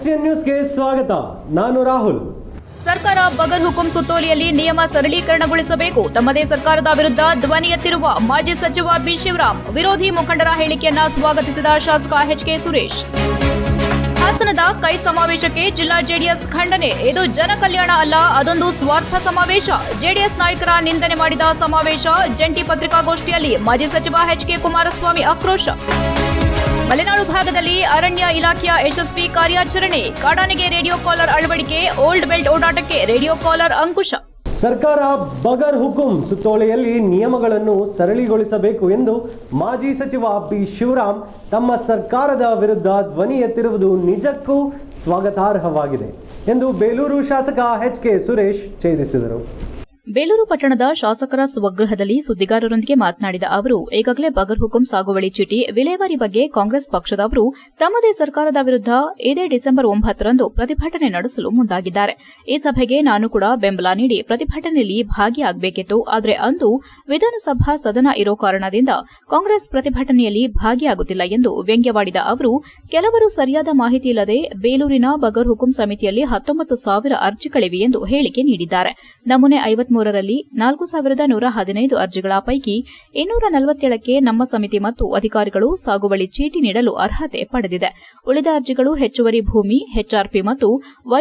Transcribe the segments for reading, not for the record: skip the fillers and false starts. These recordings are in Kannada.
HCN ನ್ಯೂಸ್ಗೆ ಸ್ವಾಗತ. ನಾನು ರಾಹುಲ್. ಸರ್ಕಾರ ಬಗರ್ ಹುಕುಂ ಸುತ್ತೋಲೆಯಲ್ಲಿ ನಿಯಮ ಸರಳೀಕರಣಗೊಳಿಸಬೇಕು. ತಮ್ಮದೇ ಸರ್ಕಾರದ ವಿರುದ್ಧ ಧ್ವನಿ ಎತ್ತಿರುವ ಮಾಜಿ ಸಚಿವ ಬಿ ಶಿವರಾಮ್ ವಿರೋಧಿ ಮುಖಂಡರ ಹೇಳಿಕೆಯನ್ನ ಸ್ವಾಗತಿಸಿದ ಶಾಸಕ HK ಸುರೇಶ್. ಹಾಸನದ ಕೈ ಸಮಾವೇಶಕ್ಕೆ ಜಿಲ್ಲಾ ಜೆಡಿಎಸ್ ಖಂಡನೆ. ಇದು ಜನ ಕಲ್ಯಾಣ ಅಲ್ಲ, ಅದೊಂದು ಸ್ವಾರ್ಥ ಸಮಾವೇಶ. ಜೆಡಿಎಸ್ ನಾಯಕರ ನಿಂದನೆ ಮಾಡಿದ ಸಮಾವೇಶ. ಜಂಟಿ ಪತ್ರಿಕಾಗೋಷ್ಠಿಯಲ್ಲಿ ಮಾಜಿ ಸಚಿವ HK ಕುಮಾರಸ್ವಾಮಿ ಆಕ್ರೋಶ. ಮಲೆನಾಡು ಭಾಗದಲ್ಲಿ ಅರಣ್ಯ ಇಲಾಖೆಯ ಯಶಸ್ವಿ ಕಾರ್ಯಾಚರಣೆ. ಕಾಡಾನೆಗೆ ರೇಡಿಯೋ ಕಾಲರ್ ಅಳವಡಿಕೆ. ಓಲ್ಡ್ ಬೆಲ್ಟ್ ಓಡಾಟಕ್ಕೆ ರೇಡಿಯೋ ಕಾಲರ್ ಅಂಕುಶ. ಸರ್ಕಾರ ಬಗರ್ ಹುಕುಂ ಸುತ್ತೋಲೆಯಲ್ಲಿ ನಿಯಮಗಳನ್ನು ಸರಳೀಗೊಳಿಸಬೇಕು ಎಂದು ಮಾಜಿ ಸಚಿವ ಬಿ ಶಿವರಾಮ್ ತಮ್ಮ ಸರ್ಕಾರದ ವಿರುದ್ಧ ಧ್ವನಿ ಎತ್ತಿರುವುದು ನಿಜಕ್ಕೂ ಸ್ವಾಗತಾರ್ಹವಾಗಿದೆ ಎಂದು ಬೇಲೂರು ಶಾಸಕ HK ಸುರೇಶ್ ಛೇದಿಸಿದರು. ಬೇಲೂರು ಪಟ್ಟಣದ ಶಾಸಕರ ಸ್ವಗೃಹದಲ್ಲಿ ಸುದ್ದಿಗಾರರೊಂದಿಗೆ ಮಾತನಾಡಿದ ಅವರು, ಈಗಾಗಲೇ ಬಗರ್ ಹುಕುಂ ಸಾಗುವಳಿ ಚೀಟಿ ವಿಲೇವಾರಿ ಬಗ್ಗೆ ಕಾಂಗ್ರೆಸ್ ಪಕ್ಷದವರು ತಮ್ಮದೇ ಸರ್ಕಾರದ ವಿರುದ್ಧ ಇದೇ ಡಿಸೆಂಬರ್ 9ರಂದು ಪ್ರತಿಭಟನೆ ನಡೆಸಲು ಮುಂದಾಗಿದ್ದಾರೆ. ಈ ಸಭೆಗೆ ನಾನು ಕೂಡ ಬೆಂಬಲ ನೀಡಿ ಪ್ರತಿಭಟನೆಯಲ್ಲಿ ಭಾಗಿಯಾಗಬೇಕಿತ್ತು. ಆದರೆ ಅಂದು ವಿಧಾನಸಭಾ ಸದನ ಇರೋ ಕಾರಣದಿಂದ ಕಾಂಗ್ರೆಸ್ ಪ್ರತಿಭಟನೆಯಲ್ಲಿ ಭಾಗಿಯಾಗುತ್ತಿಲ್ಲ ಎಂದು ವ್ಯಂಗ್ಯವಾಡಿದ ಅವರು, ಕೆಲವರು ಸರಿಯಾದ ಮಾಹಿತಿ ಇಲ್ಲದೆ ಬೇಲೂರಿನ ಬಗರ್ ಹುಕುಂ ಸಮಿತಿಯಲ್ಲಿ 19,000 ಅರ್ಜಿಗಳಿವೆ ಎಂದು ಹೇಳಿಕೆ ನೀಡಿದ್ದಾರೆ. ನಮೂನೆ 53ರಲ್ಲಿ 4,115 ಅರ್ಜಿಗಳ ಪೈಕಿ 247ಕ್ಕೆ ನಮ್ಮ ಸಮಿತಿ ಮತ್ತು ಅಧಿಕಾರಿಗಳು ಸಾಗುವಳಿ ಚೀಟಿ ನೀಡಲು ಅರ್ಹತೆ ಪಡೆದಿದೆ. ಉಳಿದ ಅರ್ಜಿಗಳು ಹೆಚ್ಚುವರಿ ಭೂಮಿ, HRP ಮತ್ತು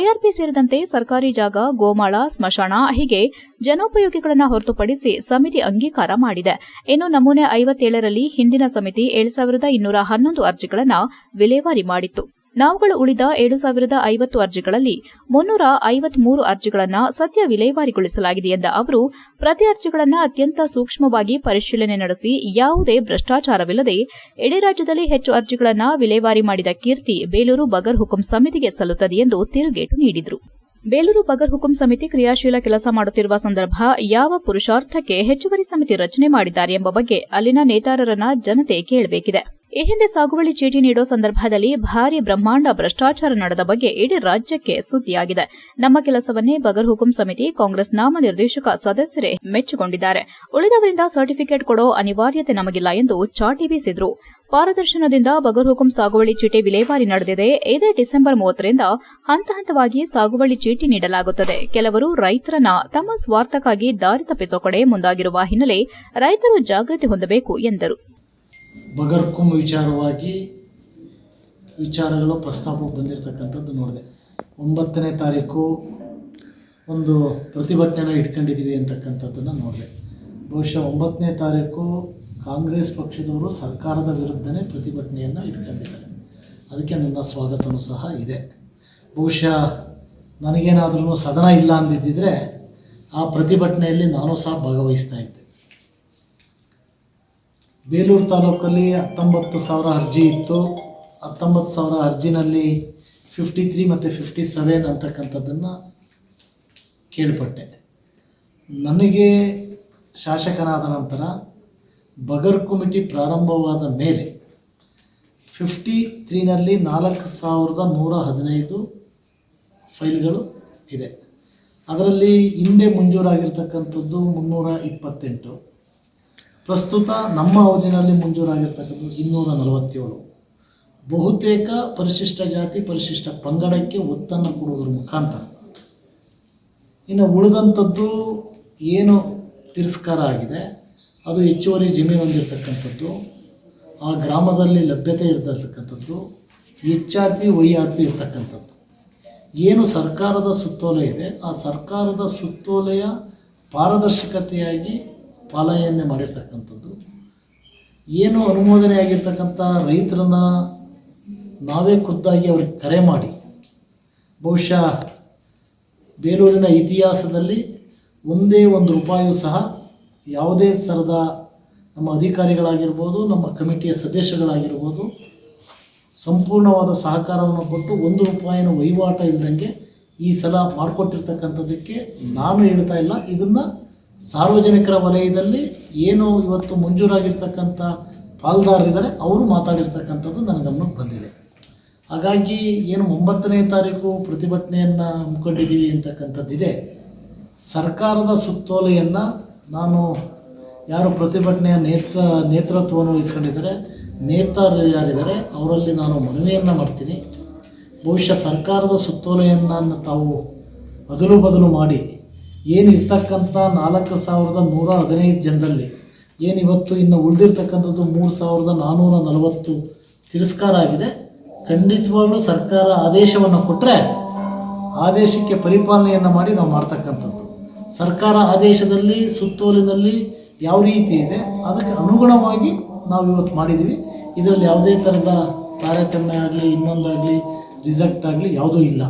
YRP ಸೇರಿದಂತೆ ಸರ್ಕಾರಿ ಜಾಗ, ಗೋಮಾಳ, ಸ್ಮಶಾನ ಹೀಗೆ ಜನೋಪಯೋಗಿಗಳನ್ನು ಹೊರತುಪಡಿಸಿ ಸಮಿತಿ ಅಂಗೀಕಾರ ಮಾಡಿದೆ. ಇನ್ನು ನಮೂನೆ 57ರಲ್ಲಿ ಹಿಂದಿನ ಸಮಿತಿ 7,211 ಅರ್ಜಿಗಳನ್ನು ವಿಲೇವಾರಿ ಮಾಡಿತ್ತು. ನಾವುಗಳು ಉಳಿದ 7,050 ಅರ್ಜಿಗಳಲ್ಲಿ 353 ಅರ್ಜಿಗಳನ್ನು ಸದ್ಯ ವಿಲೇವಾರಿಗೊಳಿಸಲಾಗಿದೆ ಎಂದ ಅವರು, ಪ್ರತಿ ಅರ್ಜಿಗಳನ್ನು ಅತ್ಯಂತ ಸೂಕ್ಷ್ಮವಾಗಿ ಪರಿಶೀಲನೆ ನಡೆಸಿ ಯಾವುದೇ ಭ್ರಷ್ಟಾಚಾರವಿಲ್ಲದೆ ಇಡೀ ರಾಜ್ಯದಲ್ಲಿ ಹೆಚ್ಚು ಅರ್ಜಿಗಳನ್ನು ವಿಲೇವಾರಿ ಮಾಡಿದ ಕೀರ್ತಿ ಬೇಲೂರು ಬಗರ್ ಹುಕುಂ ಸಮಿತಿಗೆ ಸಲ್ಲುತ್ತದೆ ಎಂದು ತಿರುಗೇಟು ನೀಡಿದರು. ಬೇಲೂರು ಬಗರ್ ಹುಕುಂ ಸಮಿತಿ ಕ್ರಿಯಾಶೀಲ ಕೆಲಸ ಮಾಡುತ್ತಿರುವ ಸಂದರ್ಭ ಯಾವ ಪುರುಷಾರ್ಥಕ್ಕೆ ಹೆಚ್ಚುವರಿ ಸಮಿತಿ ರಚನೆ ಮಾಡಿದ್ದಾರೆ ಎಂಬ ಬಗ್ಗೆ ಅಲ್ಲಿನ ನೇತಾರರನ್ನ ಜನತೆ ಕೇಳಬೇಕಿದೆ. ಈ ಹಿಂದೆ ಸಾಗುವಳಿ ಚೀಟಿ ನೀಡೋ ಸಂದರ್ಭದಲ್ಲಿ ಭಾರಿ ಬ್ರಹ್ಮಾಂಡ ಭ್ರಷ್ಟಾಚಾರ ನಡೆದ ಬಗ್ಗೆ ಇಡೀ ರಾಜ್ಯಕ್ಕೆ ಸುದ್ದಿಯಾಗಿದೆ. ನಮ್ಮ ಕೆಲಸವನ್ನೇ ಬಗರ್ ಹುಕುಂ ಸಮಿತಿ ಕಾಂಗ್ರೆಸ್ ನಾಮನಿರ್ದೇಶಕ ಸದಸ್ಯರೇ ಮೆಚ್ಚಿಕೊಂಡಿದ್ದಾರೆ. ಉಳಿದವರಿಂದ ಸರ್ಟಿಫಿಕೇಟ್ ಕೊಡೋ ಅನಿವಾರ್ಯತೆ ನಮಗಿಲ್ಲ ಎಂದು ಚಾಟಿ ಬೀಸಿದ್ರು. ಪಾರದರ್ಶನದಿಂದ ಬಗರ್ ಹುಕುಂ ಸಾಗುವಳಿ ಚೀಟಿ ವಿಲೇವಾರಿ ನಡೆದಿದೆ. ಇದೇ ಡಿಸೆಂಬರ್ 30ರಿಂದ ಹಂತ ಹಂತವಾಗಿ ಸಾಗುವಳಿ ಚೀಟಿ ನೀಡಲಾಗುತ್ತದೆ. ಕೆಲವರು ರೈತರನ್ನ ತಮ್ಮ ಸ್ವಾರ್ಥಕ್ಕಾಗಿ ದಾರಿ ತಪ್ಪಿಸೋ ಕಡೆ ಮುಂದಾಗಿರುವ ಹಿನ್ನೆಲೆ ರೈತರು ಜಾಗೃತಿ ಹೊಂದಬೇಕು ಎಂದರು. ಬಗರ್ ಹುಕುಂ ವಿಚಾರವಾಗಿ ವಿಚಾರಗಳು ಪ್ರಸ್ತಾಪ ಬಂದಿರತಕ್ಕಂಥದ್ದು ನೋಡಿದೆ. 9ನೇ ತಾರೀಕು ಒಂದು ಪ್ರತಿಭಟನೆನ ಇಟ್ಕೊಂಡಿದ್ದೀವಿ ಅಂತಕ್ಕಂಥದ್ದನ್ನು ನೋಡಿದೆ. ಬಹುಶಃ 9ನೇ ತಾರೀಕು ಕಾಂಗ್ರೆಸ್ ಪಕ್ಷದವರು ಸರ್ಕಾರದ ವಿರುದ್ಧನೇ ಪ್ರತಿಭಟನೆಯನ್ನು ಇಟ್ಕೊಂಡಿದ್ದಾರೆ. ಅದಕ್ಕೆ ನನ್ನ ಸ್ವಾಗತವೂ ಸಹ ಇದೆ. ಬಹುಶಃ ನನಗೇನಾದ್ರೂ ಸದನ ಇಲ್ಲ ಅಂದಿದ್ದರೆ ಆ ಪ್ರತಿಭಟನೆಯಲ್ಲಿ ನಾನು ಸಹ ಭಾಗವಹಿಸ್ತಾ ಇದ್ದೆ. ಬೇಲೂರು ತಾಲೂಕಲ್ಲಿ 19,000 ಅರ್ಜಿ ಇತ್ತು. 19,000 ಅರ್ಜಿನಲ್ಲಿ 53 ಮತ್ತು 57 ಅಂತಕ್ಕಂಥದ್ದನ್ನು ಕೇಳ್ಪಟ್ಟೆ. ನನಗೆ ಶಾಸಕನಾದ ನಂತರ ಬಗರ್ ಕಮಿಟಿ ಪ್ರಾರಂಭವಾದ ಮೇಲೆ 53ನಲ್ಲಿ 4,115 ಫೈಲ್ಗಳು ಇದೆ. ಅದರಲ್ಲಿ ಹಿಂದೆ ಮಂಜೂರಾಗಿರ್ತಕ್ಕಂಥದ್ದು 328. ಪ್ರಸ್ತುತ ನಮ್ಮ ಅವಧಿಯಲ್ಲಿ ಮಂಜೂರಾಗಿರ್ತಕ್ಕಂಥದ್ದು 247. ಬಹುತೇಕ ಪರಿಶಿಷ್ಟ ಜಾತಿ, ಪರಿಶಿಷ್ಟ ಪಂಗಡಕ್ಕೆ ಒತ್ತನ್ನು ಕೊಡುವುದರ ಮುಖಾಂತರ ಇನ್ನು ಉಳಿದಂಥದ್ದು ಏನು ತಿರಸ್ಕಾರ ಆಗಿದೆ ಅದು ಹೆಚ್ಚುವರಿ ಜಮೀನು ಹೊಂದಿರತಕ್ಕಂಥದ್ದು, ಆ ಗ್ರಾಮದಲ್ಲಿ ಲಭ್ಯತೆ ಇರತಕ್ಕಂಥದ್ದು, HRP YRP ಇರ್ತಕ್ಕಂಥದ್ದು. ಏನು ಸರ್ಕಾರದ ಸುತ್ತೋಲೆ ಇದೆ ಆ ಸರ್ಕಾರದ ಸುತ್ತೋಲೆಯ ಪಾರದರ್ಶಕತೆಯಾಗಿ ಪಾಲನೆಯನ್ನೇ ಮಾಡಿರ್ತಕ್ಕಂಥದ್ದು, ಏನು ಅನುಮೋದನೆ ಆಗಿರ್ತಕ್ಕಂಥ ರೈತರನ್ನ ನಾವೇ ಖುದ್ದಾಗಿ ಅವ್ರಿಗೆ ಕರೆ ಮಾಡಿ, ಬಹುಶಃ ಬೇಲೂರಿನ ಇತಿಹಾಸದಲ್ಲಿ ಒಂದೇ ಒಂದು ರೂಪಾಯಿಯೂ ಸಹ ಯಾವುದೇ ಥರದ ನಮ್ಮ ಅಧಿಕಾರಿಗಳಾಗಿರ್ಬೋದು, ನಮ್ಮ ಕಮಿಟಿಯ ಸದಸ್ಯಗಳಾಗಿರ್ಬೋದು ಸಂಪೂರ್ಣವಾದ ಸಹಕಾರವನ್ನು ಕೊಟ್ಟು 1 ರೂಪಾಯಿನ ವಹಿವಾಟ ಇಲ್ಲದಂಗೆ ಈ ಸಲ ಮಾಡಿಕೊಟ್ಟಿರ್ತಕ್ಕಂಥದ್ದಕ್ಕೆ ನಾನು ಹೇಳ್ತಾ ಇಲ್ಲ. ಇದನ್ನು ಸಾರ್ವಜನಿಕರ ವಲಯದಲ್ಲಿ ಏನು ಇವತ್ತು ಮಂಜೂರಾಗಿರ್ತಕ್ಕಂಥ ಪಾಲ್ದಾರರಿದ್ದಾರೆ ಅವರು ಮಾತಾಡಿರ್ತಕ್ಕಂಥದ್ದು ನನ್ನ ಗಮನಕ್ಕೆ ಬಂದಿದೆ. ಹಾಗಾಗಿ ಏನು 9ನೇ ತಾರೀಕು ಪ್ರತಿಭಟನೆಯನ್ನು ಹಮ್ಮಿಕೊಂಡಿದ್ದೀವಿ ಅಂತಕ್ಕಂಥದ್ದಿದೆ. ಸರ್ಕಾರದ ಸುತ್ತೋಲೆಯನ್ನು ನಾನು ಯಾರು ಪ್ರತಿಭಟನೆಯ ನೇತೃತ್ವವನ್ನು ವಹಿಸ್ಕೊಂಡಿದ್ದಾರೆ, ನೇತಾರರು ಯಾರಿದ್ದಾರೆ ಅವರಲ್ಲಿ ನಾನು ಮನವಿಯನ್ನು ಮಾಡ್ತೀನಿ. ಬಹುಶಃ ಸರ್ಕಾರದ ಸುತ್ತೋಲೆಯನ್ನು ತಾವು ಅದಲು ಬದಲು ಮಾಡಿ ಏನಿರ್ತಕ್ಕಂಥ 4115 ಜನರಲ್ಲಿ ಏನಿವತ್ತು ಇನ್ನು ಉಳಿದಿರ್ತಕ್ಕಂಥದ್ದು 3440 ತಿರಸ್ಕಾರ ಆಗಿದೆ. ಖಂಡಿತವಾಗ್ಲೂ ಸರ್ಕಾರ ಆದೇಶವನ್ನು ಕೊಟ್ಟರೆ ಆದೇಶಕ್ಕೆ ಪರಿಪಾಲನೆಯನ್ನು ಮಾಡಿ ನಾವು ಮಾಡ್ತಕ್ಕಂಥದ್ದು. ಸರ್ಕಾರ ಆದೇಶದಲ್ಲಿ ಸುತ್ತೋಲಿನಲ್ಲಿ ಯಾವ ರೀತಿ ಇದೆ ಅದಕ್ಕೆ ಅನುಗುಣವಾಗಿ ನಾವು ಇವತ್ತು ಮಾಡಿದ್ದೀವಿ. ಇದರಲ್ಲಿ ಯಾವುದೇ ಥರದ ತಾರತಮ್ಯ ಆಗಲಿ ಇನ್ನೊಂದಾಗಲಿ ರಿಸಲ್ಟ್ ಆಗಲಿ ಯಾವುದೂ ಇಲ್ಲ.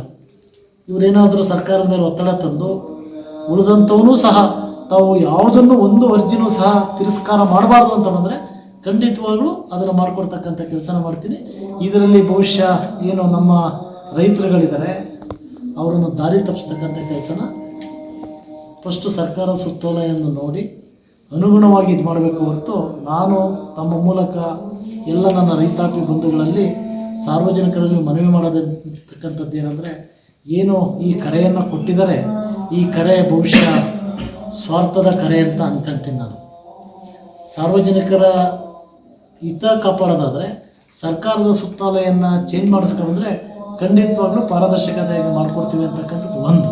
ಇವರೇನಾದರೂ ಸರ್ಕಾರದ ಮೇಲೆ ಒತ್ತಡ ತಂದು ಉಳಿದಂಥವೂ ಸಹ ತಾವು ಯಾವುದನ್ನು ಒಂದು ಅರ್ಜಿನೂ ಸಹ ತಿರಸ್ಕಾರ ಮಾಡಬಾರ್ದು ಅಂತ ಬಂದರೆ ಖಂಡಿತವಾಗ್ಲೂ ಅದನ್ನು ಮಾಡಿಕೊಡ್ತಕ್ಕಂಥ ಕೆಲಸನ ಮಾಡ್ತೀನಿ. ಇದರಲ್ಲಿ ಬಹುಶಃ ಏನು ನಮ್ಮ ರೈತರುಗಳಿದ್ದಾರೆ ಅವರನ್ನು ದಾರಿ ತಪ್ಪಿಸ್ತಕ್ಕಂಥ ಕೆಲಸನ ಫಸ್ಟು ಸರ್ಕಾರ ಸುತ್ತೋಲೆಯನ್ನು ನೋಡಿ ಅನುಗುಣವಾಗಿ ಇದು ಮಾಡಬೇಕು ಹೊರತು ನಾನು ತಮ್ಮ ಮೂಲಕ ಎಲ್ಲ ನನ್ನ ರೈತಾಪಿ ಬಂಧುಗಳಲ್ಲಿ ಸಾರ್ವಜನಿಕರಲ್ಲಿ ಮನವಿ ಮಾಡೋದಿರ್ತಕ್ಕಂಥದ್ದು ಏನಂದರೆ, ಏನು ಈ ಕರೆಯನ್ನು ಕೊಟ್ಟಿದ್ದಾರೆ ಈ ಕರೆ ಬಹುಶಃ ಸ್ವಾರ್ಥದ ಕರೆ ಅಂತ ಅಂದ್ಕೊಳ್ತೀನಿ ನಾನು. ಸಾರ್ವಜನಿಕರ ಹಿತ ಕಾಪಾಡೋದಾದರೆ ಸರ್ಕಾರದ ಸುತ್ತೋಲೆಯನ್ನು ಚೇಂಜ್ ಮಾಡಿಸ್ಕೊಂಡ್ರೆ ಖಂಡಿತವಾಗ್ಲೂ ಪಾರದರ್ಶಕತೆಯಾಗಿ ಮಾಡಿಕೊಡ್ತೀವಿ ಅಂತಕ್ಕಂಥದ್ದು ಒಂದು.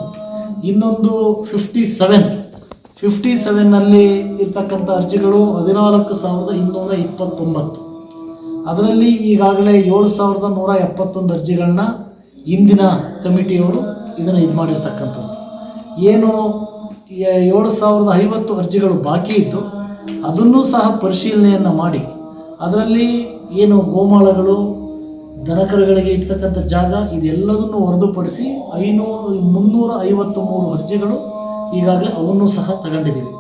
ಇನ್ನೊಂದು 57ನಲ್ಲಿ ಇರ್ತಕ್ಕಂಥ ಅರ್ಜಿಗಳು 14,229. ಅದರಲ್ಲಿ ಈಗಾಗಲೇ 7,171 ಅರ್ಜಿಗಳನ್ನ ಇಂದಿನ ಕಮಿಟಿಯವರು ಇದನ್ನು ಇದು ಮಾಡಿರ್ತಕ್ಕಂಥದ್ದು. ಏನು 7,050 ಅರ್ಜಿಗಳು ಬಾಕಿ ಇದ್ದು ಅದನ್ನೂ ಸಹ ಪರಿಶೀಲನೆಯನ್ನು ಮಾಡಿ ಅದರಲ್ಲಿ ಏನು ಗೋಮಾಳಗಳು ದನಕರುಗಳಿಗೆ ಇರ್ತಕ್ಕಂಥ ಜಾಗ ಇದೆಲ್ಲದನ್ನು ಹೊರತುಪಡಿಸಿ 353 ಅರ್ಜಿಗಳು ಈಗಾಗಲೇ ಅವನ್ನು ಸಹ ತಗೊಂಡಿದ್ದೀವಿ.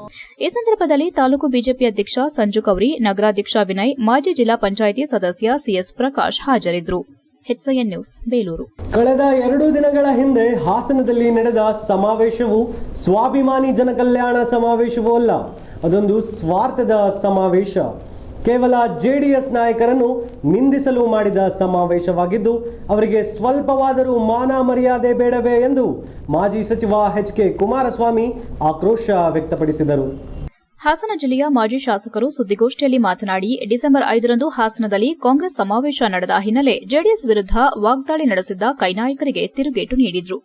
ಈ ಸಂದರ್ಭದಲ್ಲಿ ತಾಲೂಕು ಬಿಜೆಪಿ ಅಧ್ಯಕ್ಷ ಸಂಜು ಕೌರಿ, ನಗರಾಧ್ಯಕ್ಷ ವಿನಯ್, ಮಾಜಿ ಜಿಲ್ಲಾ ಪಂಚಾಯಿತಿ ಸದಸ್ಯ ಸಿಎಸ್ ಪ್ರಕಾಶ್ ಹಾಜರಿದ್ದರು. HCN news, Belur. ಕಳೆದ 2 ದಿನಗಳ ಹಿಂದೆ ಹಾಸನದಲ್ಲಿ ನಡೆದ ಸಮಾವೇಶವು ಸ್ವಾಭಿಮಾನಿ ಜನಕಲ್ಯಾಣ ಸಮಾವೇಶವೂ ಅಲ್ಲ, ಅದೊಂದು ಸ್ವಾರ್ಥದ ಸಮಾವೇಶ. ಕೇವಲ ಜೆಡಿಎಸ್ ನಾಯಕರನ್ನು ನಿಂದಿಸಲು ಮಾಡಿದ ಸಮಾವೇಶವಾಗಿದ್ದು ಅವರಿಗೆ ಸ್ವಲ್ಪವಾದರೂ ಮಾನ ಮರ್ಯಾದೆ ಬೇಡವೇ ಎಂದು ಮಾಜಿ ಸಚಿವ HK ಕುಮಾರಸ್ವಾಮಿ ಆಕ್ರೋಶ ವ್ಯಕ್ತಪಡಿಸಿದರು. ಹಾಸನ ಜಿಲ್ಲೆಯ ಮಾಜಿ ಶಾಸಕರು ಸುದ್ದಿಗೋಷ್ಠಿಯಲ್ಲಿ ಮಾತನಾಡಿ, ಡಿಸೆಂಬರ್ 5ರಂದು ಹಾಸನದಲ್ಲಿ ಕಾಂಗ್ರೆಸ್ ಸಮಾವೇಶ ನಡೆದ ಹಿನ್ನೆಲೆ ಜೆಡಿಎಸ್ ವಿರುದ್ಧ ವಾಗ್ದಾಳಿ ನಡೆಸಿದ್ದ ಕೈನಾಯಕರಿಗೆ ತಿರುಗೇಟು ನೀಡಿದ್ರು.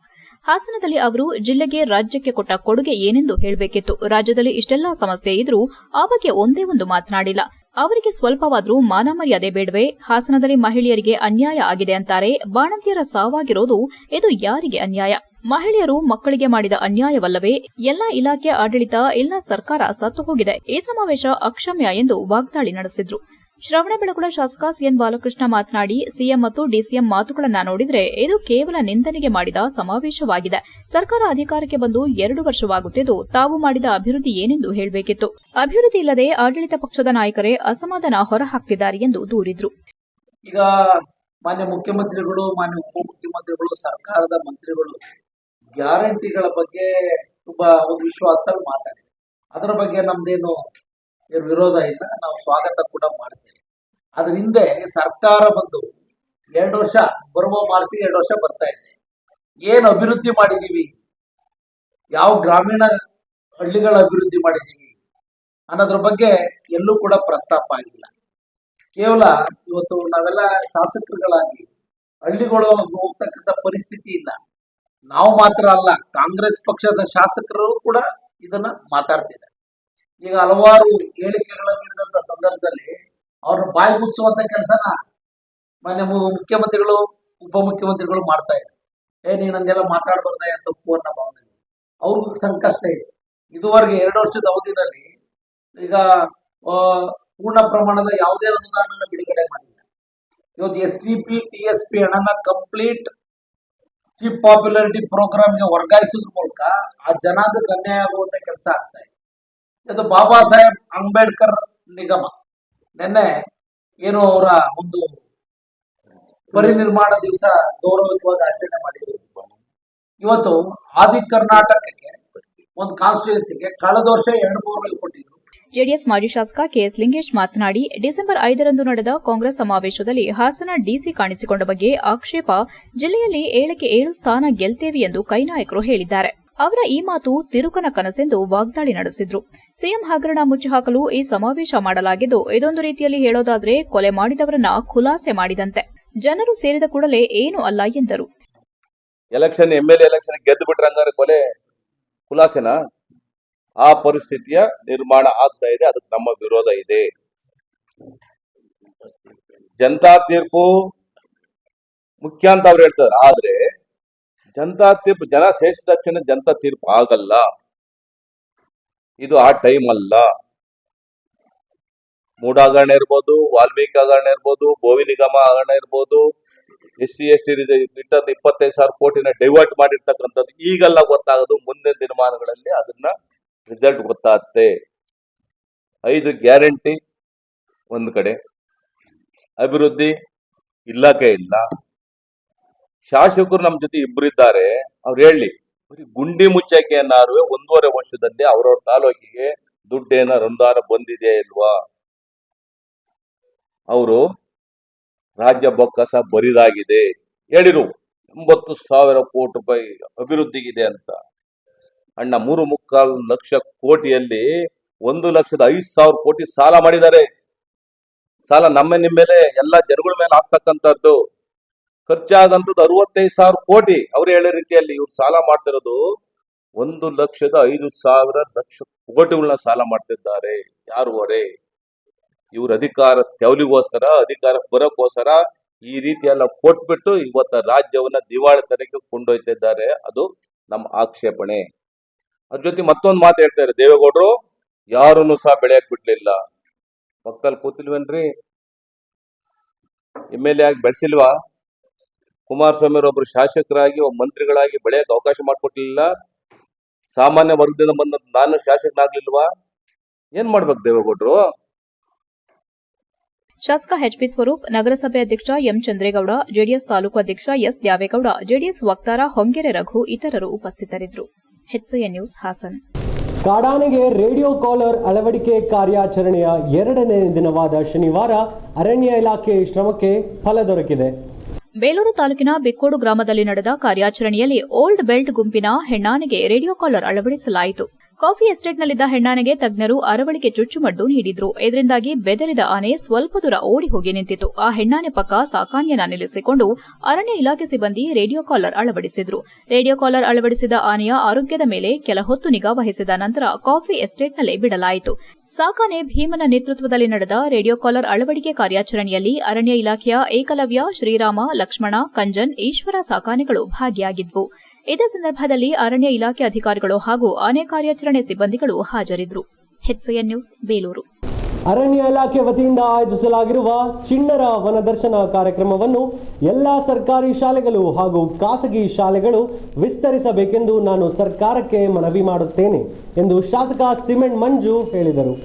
ಹಾಸನದಲ್ಲಿ ಅವರು ಜಿಲ್ಲೆಗೆ ರಾಜ್ಯಕ್ಕೆ ಕೊಟ್ಟ ಕೊಡುಗೆ ಏನೆಂದು ಹೇಳಬೇಕಿತ್ತು. ರಾಜ್ಯದಲ್ಲಿ ಇಷ್ಟೆಲ್ಲಾ ಸಮಸ್ಯೆ ಇದ್ರೂ ಆ ಬಗ್ಗೆ ಒಂದೇ ಒಂದು ಮಾತನಾಡಿಲ್ಲ. ಅವರಿಗೆ ಸ್ವಲ್ಪವಾದ್ರೂ ಮಾನ ಮರ್ಯಾದೆ ಬೇಡವೇ? ಹಾಸನದಲ್ಲಿ ಮಹಿಳೆಯರಿಗೆ ಅನ್ಯಾಯ ಆಗಿದೆ ಅಂತಾರೆ. ಬಾಣಂತಿಯರ ಸಾವಾಗಿರೋದು ಇದು ಯಾರಿಗೆ ಅನ್ಯಾಯ? ಮಹಿಳೆಯರು ಮಕ್ಕಳಿಗೆ ಮಾಡಿದ ಅನ್ಯಾಯವಲ್ಲವೇ? ಎಲ್ಲಾ ಇಲಾಖೆ ಆಡಳಿತ, ಎಲ್ಲ ಸರ್ಕಾರ ಸತ್ತು ಹೋಗಿದೆ. ಈ ಸಮಾವೇಶ ಅಕ್ಷಮ್ಯ ಎಂದು ವಾಗ್ದಾಳಿ ನಡೆಸಿದ್ರು. ಶ್ರವಣಬೆಳಗೊಳ ಶಾಸಕ ಸಿಎನ್ ಬಾಲಕೃಷ್ಣ ಮಾತನಾಡಿ, ಸಿಎಂ ಮತ್ತು ಡಿಸಿಎಂ ಮಾತುಗಳನ್ನ ನೋಡಿದ್ರೆ ಇದು ಕೇವಲ ನಿಂದನೆಗೆ ಮಾಡಿದ ಸಮಾವೇಶವಾಗಿದೆ. ಸರ್ಕಾರ ಅಧಿಕಾರಕ್ಕೆ ಬಂದು 2 ವರ್ಷವಾಗುತ್ತಿದ್ದು ತಾವು ಮಾಡಿದ ಅಭಿವೃದ್ಧಿ ಏನೆಂದು ಹೇಳಬೇಕಿತ್ತು. ಅಭಿವೃದ್ಧಿ ಇಲ್ಲದೆ ಆಡಳಿತ ಪಕ್ಷದ ನಾಯಕರೇ ಅಸಮಾಧಾನ ಹೊರಹಾಕ್ತಿದ್ದಾರೆ ಎಂದು ದೂರಿದ್ರು. ಈಗ ಮಾನ್ಯ ಮುಖ್ಯಮಂತ್ರಿಗಳು, ಮಾನ್ಯ ಉಪಮುಖ್ಯಮಂತ್ರಿಗಳು, ಸರ್ಕಾರದ ಮಂತ್ರಿಗಳು ಗ್ಯಾರಂಟಿಗಳ ಬಗ್ಗೆ ತುಂಬಾ ಒಂದು ವಿಶ್ವಾಸದಲ್ಲಿ ಮಾತಾಡಿದ್ದಾರೆ. ಅದರ ಬಗ್ಗೆ ನಮ್ದೇನು ವಿರೋಧ ಇಲ್ಲ, ನಾವು ಸ್ವಾಗತ ಕೂಡ ಮಾಡ್ತೇವೆ. ಅದ್ರ ಹಿಂದೆ ಸರ್ಕಾರ ಬಂದು 2 ವರ್ಷ, ಬರುವ ಮಾರ್ಚಿಗೆ 2 ವರ್ಷ ಬರ್ತಾ ಇದೆ. ಏನು ಅಭಿವೃದ್ಧಿ ಮಾಡಿದೀವಿ, ಯಾವ ಗ್ರಾಮೀಣ ಹಳ್ಳಿಗಳ ಅಭಿವೃದ್ಧಿ ಮಾಡಿದೀವಿ ಅನ್ನೋದ್ರ ಬಗ್ಗೆ ಎಲ್ಲೂ ಕೂಡ ಪ್ರಸ್ತಾಪ ಆಗಿಲ್ಲ. ಕೇವಲ ಇವತ್ತು ನಾವೆಲ್ಲ ಶಾಸಕರುಗಳಾಗಿ ಹಳ್ಳಿಗಳು ಹೋಗ್ತಕ್ಕಂಥ ಪರಿಸ್ಥಿತಿ ಇಲ್ಲ. ನಾವು ಮಾತ್ರ ಅಲ್ಲ, ಕಾಂಗ್ರೆಸ್ ಪಕ್ಷದ ಶಾಸಕರು ಕೂಡ ಇದನ್ನ ಮಾತಾಡ್ತಿದ್ದಾರೆ. ಈಗ ಹಲವಾರು ಹೇಳಿಕೆಗಳನ್ನು ನೀಡಿದಂತ ಸಂದರ್ಭದಲ್ಲಿ ಅವ್ರನ್ನ ಬಾಯಿ ಮುಚ್ಚುವಂತ ಕೆಲಸನ ಮಾನ್ಯ ಮುಖ್ಯಮಂತ್ರಿಗಳು, ಉಪಮುಖ್ಯಮಂತ್ರಿಗಳು ಮಾಡ್ತಾ ಇದ್ದಾರೆ. ನೀನ್ ಹಂಗೆಲ್ಲ ಮಾತಾಡ್ಬಾರ್ದ ಅಂತ ಪೂರ್ಣ ಭಾವನೆ ಅವ್ರಿಗೂ ಸಂಕಷ್ಟ ಇದೆ. ಇದುವರೆಗೆ 2 ವರ್ಷದ ಅವಧಿನಲ್ಲಿ ಈಗ ಪೂರ್ಣ ಪ್ರಮಾಣದ ಯಾವುದೇ ಅನುದಾನ ಬಿಡುಗಡೆ ಮಾಡಿಲ್ಲ. ಇವತ್ತು SCP, TSP ಹಣನ ಕಂಪ್ಲೀಟ್ ಚೀಫ್ ಪಾಪ್ಯುಲಾರಿಟಿ ಪ್ರೋಗ್ರಾಮ್ಗೆ ವರ್ಗಾಯಿಸೋದ್ರ ಮೂಲಕ ಆ ಜನಾಂಗಕ್ಕೆ ಅನ್ಯಾಯ ಆಗುವಂತ ಕೆಲಸ ಆಗ್ತಾ ಇದೆ. ಇದು ಬಾಬಾ ಸಾಹೇಬ್ ಅಂಬೇಡ್ಕರ್ ನಿಗಮ ನಿನ್ನೆ ಏನು ಅವರ ಒಂದು ಪರಿನಿರ್ಮಾಣ ದಿವಸ ಗೌರವಯುತವಾಗಿ ಆಚರಣೆ ಮಾಡಿದ್ರು. ಇವತ್ತು ಆದಿ ಕರ್ನಾಟಕಕ್ಕೆ ಒಂದು ಕಾನ್ಸ್ಟಿಟ್ಯೂನ್ಸಿಗೆ ಕಳೆದ ವರ್ಷ 2 ಬೋರ್ವೆಲ್ ಕೊಟ್ಟಿದ್ರು. ಜೆಡಿಎಸ್ ಮಾಜಿ ಶಾಸಕ ಕೆಎಸ್ ಲಿಂಗೇಶ್ ಮಾತನಾಡಿ, ಡಿಸೆಂಬರ್ 5ರಂದು ನಡೆದ ಕಾಂಗ್ರೆಸ್ ಸಮಾವೇಶದಲ್ಲಿ ಹಾಸನ ಡಿಸಿ ಕಾಣಿಸಿಕೊಂಡ ಬಗ್ಗೆ ಆಕ್ಷೇಪ, ಜಿಲ್ಲೆಯಲ್ಲಿ 7ಕ್ಕೆ 7 ಸ್ಥಾನ ಗೆಲ್ತೇವೆ ಎಂದು ಕೈನಾಯಕರು ಹೇಳಿದ್ದಾರೆ. ಅವರ ಈ ಮಾತು ತಿರುಕನ ಕನಸೆಂದು ವಾಗ್ದಾಳಿ ನಡೆಸಿದ್ರು. ಸಿಎಂ ಹಗರಣ ಮುಚ್ಚಿಹಾಕಲು ಈ ಸಮಾವೇಶ ಮಾಡಲಾಗಿದ್ದು, ಇದೊಂದು ರೀತಿಯಲ್ಲಿ ಹೇಳೋದಾದ್ರೆ ಕೊಲೆ ಮಾಡಿದವರನ್ನ ಖುಲಾಸೆ ಮಾಡಿದಂತೆ. ಜನರು ಸೇರಿದ ಕೂಡಲೇ ಏನೂ ಅಲ್ಲ ಎಂದರು. ಎಲೆಕ್ಷನ್ MLA ಎಲೆಕ್ಷನ್ ಗೆದ್ದು ಬಿಟ್ರೆ ಹಂಗಾರೆ ಕೊಲೆ ಖುಲಾಸೆನಾ? ಆ ಪರಿಸ್ಥಿತಿಯ ನಿರ್ಮಾಣ ಆಗ್ತಾ ಇದೆ. ಅದಕ್ಕೆ ನಮ್ಮ ವಿರೋಧ ಇದೆ. ಜನತಾ ತೀರ್ಪು ಮುಖ್ಯ ಅಂತ ಅವ್ರು ಹೇಳ್ತಾರೆ. ಆದ್ರೆ ಜನತಾ ತೀರ್ಪು ಜನ ಸೇರಿಸಿದ ತಕ್ಷಣ ಜನತಾ ತೀರ್ಪು ಆಗಲ್ಲ. ಇದು ಆ ಟೈಮ್ ಅಲ್ಲ. ಮೂಡ ಹಗರಣ ಇರ್ಬೋದು, ವಾಲ್ಮೀಕಿ ಹಗರಣ ಇರ್ಬೋದು, ಬೋವಿ ನಿಗಮ ಹಗರಣ ಇರ್ಬೋದು, SC ST ರಿಟರ್ನ್ 25,000 ಕೋಟಿನ ಡೈವರ್ಟ್ ಮಾಡಿರ್ತಕ್ಕಂಥದ್ದು ಈಗೆಲ್ಲ ಗೊತ್ತಾಗೋದು. ಮುಂದಿನ ದಿನಮಾನಗಳಲ್ಲಿ ಅದನ್ನ ರಿಸಲ್ಟ್ ಗೊತ್ತಾಗುತ್ತೆ. 5 ಗ್ಯಾರಂಟಿ ಒಂದು ಕಡೆ, ಅಭಿವೃದ್ಧಿ ಇಲ್ಲಕ್ಕೆ ಇಲ್ಲ. ಶಾಸಕರು ನಮ್ಮ ಜೊತೆ ಇಬ್ಬರಿದ್ದಾರೆ. ಅವ್ರು ಹೇಳಿ ಗುಂಡಿ ಮುಚ್ಚಕ್ಕೆ ಏನಾರು 1.5 ವರ್ಷದಲ್ಲಿ ಅವ್ರವ್ರ ತಾಲೂಕಿಗೆ ದುಡ್ಡೇನ ಅನುದಾನ ಬಂದಿದೆಯಾ ಇಲ್ವಾ? ಅವರು ರಾಜ್ಯ ಬೊಕ್ಕಸ ಬರಿದಾಗಿದೆ ಹೇಳಿರು. 80,000 ಕೋಟಿ ರೂಪಾಯಿ ಅಭಿವೃದ್ಧಿಗಿದೆ ಅಂತ. ಅಣ್ಣ 3.25 ಲಕ್ಷ ಕೋಟಿಯಲ್ಲಿ 1,05,000 ಕೋಟಿ ಸಾಲ ಮಾಡಿದ್ದಾರೆ. ಸಾಲ ನಿಮ್ಮ ಮೇಲೆ ಎಲ್ಲ ಜನಗಳ ಮೇಲೆ ಆಗ್ತಕ್ಕಂಥದ್ದು. ಖರ್ಚಾಗಂತದ್ದು 65,000 ಕೋಟಿ. ಅವ್ರು ಹೇಳೋ ರೀತಿಯಲ್ಲಿ ಇವ್ರು ಸಾಲ ಮಾಡ್ತಿರೋದು 1,05,000 ಕೋಟಿಗಳನ್ನ ಸಾಲ ಮಾಡ್ತಿದ್ದಾರೆ. ಯಾರು ಹೊರೆ? ಇವ್ರ ಅಧಿಕಾರ ತೆವಲಿಗೋಸ್ಕರ, ಅಧಿಕಾರ ಬರೋಕ್ಕೋಸ್ಕರ ಈ ರೀತಿ ಎಲ್ಲ ಕೊಟ್ಬಿಟ್ಟು ಇವತ್ತ ರಾಜ್ಯವನ್ನ ದಿವಾಳಿತನಕ್ಕೆ ಕೊಂಡೊಯ್ತಿದ್ದಾರೆ. ಅದು ನಮ್ಮ ಆಕ್ಷೇಪಣೆ. ಅದ್ರ ಜೊತೆ ಮತ್ತೊಂದು ಮಾತು ಹೇಳ್ತಾರೆ, ದೇವೇಗೌಡರು ಯಾರನ್ನು ಸಹ ಬೆಳೆಯಕ್ ಬಿಡ್ಲಿಲ್ಲ. ಪಕ್ಕದಲ್ಲಿ ಕೂತಿಲ್ವೇನ್ರಿ? MLA ಆಗಿ ಬೆಳೆಸಿಲ್ವಾ? ಕುಮಾರಸ್ವಾಮಿ ಅವರೊಬ್ರು ಶಾಸಕರಾಗಿ ಮಂತ್ರಿಗಳಾಗಿ ಬೆಳೆಯಕ್ಕೆ ಅವಕಾಶ ಮಾಡಿಕೊಟ್ಟಿಲ್ಲ. ಸಾಮಾನ್ಯ ವರ್ಗದಿಂದ ಬಂದ ನಾನು ಶಾಸಕನಾಗ್ಲಿಲ್ವಾ? ಏನ್ ಮಾಡ್ಬೇಕು ದೇವೇಗೌಡರು? ಶಾಸಕ ಎಚ್ಪಿ ಸ್ವರೂಪ್, ನಗರಸಭೆ ಅಧ್ಯಕ್ಷ ಎಂ ಚಂದ್ರೇಗೌಡ, ಜೆಡಿಎಸ್ ತಾಲೂಕು ಅಧ್ಯಕ್ಷ ಎಸ್ ದ್ಯಾವೇಗೌಡ, ಜೆಡಿಎಸ್ ವಕ್ತಾರ ಹೊಂಗೆರೆ ರಘು ಇತರರು ಉಪಸ್ಥಿತರಿದ್ದರು. HCN news Hassan. ಕಾಡಾನೆಗೆ ರೇಡಿಯೋ ಕಾಲರ್ ಅಳವಡಿಕೆ ಕಾರ್ಯಾಚರಣೆಯ 2ನೇ ದಿನವಾದ ಶನಿವಾರ ಅರಣ್ಯ ಇಲಾಖೆ ಶ್ರಮಕ್ಕೆ ಫಲ ದೊರಕಿದೆ. ಬೇಲೂರು ತಾಲೂಕಿನ ಬಿಕ್ಕೋಡು ಗ್ರಾಮದಲ್ಲಿ ನಡೆದ ಕಾರ್ಯಾಚರಣೆಯಲ್ಲಿ ಓಲ್ಡ್ ಬೆಲ್ಟ್ ಗುಂಪಿನ ಹೆಣ್ಣಾನೆಗೆ ರೇಡಿಯೋ ಕಾಲರ್ ಅಳವಡಿಸಲಾಯಿತು. ಕಾಫಿ ಎಸ್ಟೇಟ್ನಲ್ಲಿದ್ದ ಹೆಣ್ಣಾನೆಗೆ ತಜ್ಞರು ಅರವಳಿಕೆ ಚುಚ್ಚುಮದ್ದು ನೀಡಿದ್ರು. ಇದರಿಂದಾಗಿ ಬೆದರಿದ ಆನೆ ಸ್ವಲ್ಪ ದೂರ ಓಡಿ ಹೋಗಿ ನಿಂತಿತು. ಆ ಹೆಣ್ಣಾನೆ ಪಕ್ಕ ಸಾಕಾಣಿಯನ್ನ ನಿಲ್ಲಿಸಿಕೊಂಡು ಅರಣ್ಯ ಇಲಾಖೆ ಸಿಬ್ಬಂದಿ ರೇಡಿಯೋ ಕಾಲರ್ ಅಳವಡಿಸಿದ್ರು. ರೇಡಿಯೋ ಕಾಲರ್ ಅಳವಡಿಸಿದ ಆನೆಯ ಆರೋಗ್ಯದ ಮೇಲೆ ಕೆಲ ಹೊತ್ತು ನಿಗಾ ವಹಿಸಿದ ನಂತರ ಕಾಫಿ ಎಸ್ಟೇಟ್ನಲ್ಲೇ ಬಿಡಲಾಯಿತು. ಸಾಕಾನೆ ಭೀಮನ ನೇತೃತ್ವದಲ್ಲಿ ನಡೆದ ರೇಡಿಯೋ ಕಾಲರ್ ಅಳವಡಿಕೆ ಕಾರ್ಯಾಚರಣೆಯಲ್ಲಿ ಅರಣ್ಯ ಇಲಾಖೆಯ ಏಕಲವ್ಯ, ಶ್ರೀರಾಮ, ಲಕ್ಷ್ಮಣ, ಕಂಜನ್, ಈಶ್ವರ ಸಾಕಾನೆಗಳು ಭಾಗಿಯಾಗಿದ್ವು. ಇದೇ ಸಂದರ್ಭದಲ್ಲಿ ಅರಣ್ಯ ಇಲಾಖೆ ಅಧಿಕಾರಿಗಳು ಹಾಗೂ ಆನೆ ಕಾರ್ಯಾಚರಣೆ ಸಿಬ್ಬಂದಿಗಳು ಹಾಜರಿದ್ದರು. HCN news Belur. ಅರಣ್ಯ ಇಲಾಖೆ ವತಿಯಿಂದ ಆಯೋಜಿಸಲಾಗಿರುವ ಚಿಣ್ಣರ ವನದರ್ಶನ ಕಾರ್ಯಕ್ರಮವನ್ನು ಎಲ್ಲಾ ಸರ್ಕಾರಿ ಶಾಲೆಗಳು ಹಾಗೂ ಖಾಸಗಿ ಶಾಲೆಗಳು ವಿಸ್ತರಿಸಬೇಕೆಂದು ನಾನು ಸರ್ಕಾರಕ್ಕೆ ಮನವಿ ಮಾಡುತ್ತೇನೆ ಎಂದು ಶಾಸಕ ಸಿಮೆಂಟ್ ಮಂಜು ಹೇಳಿದರು.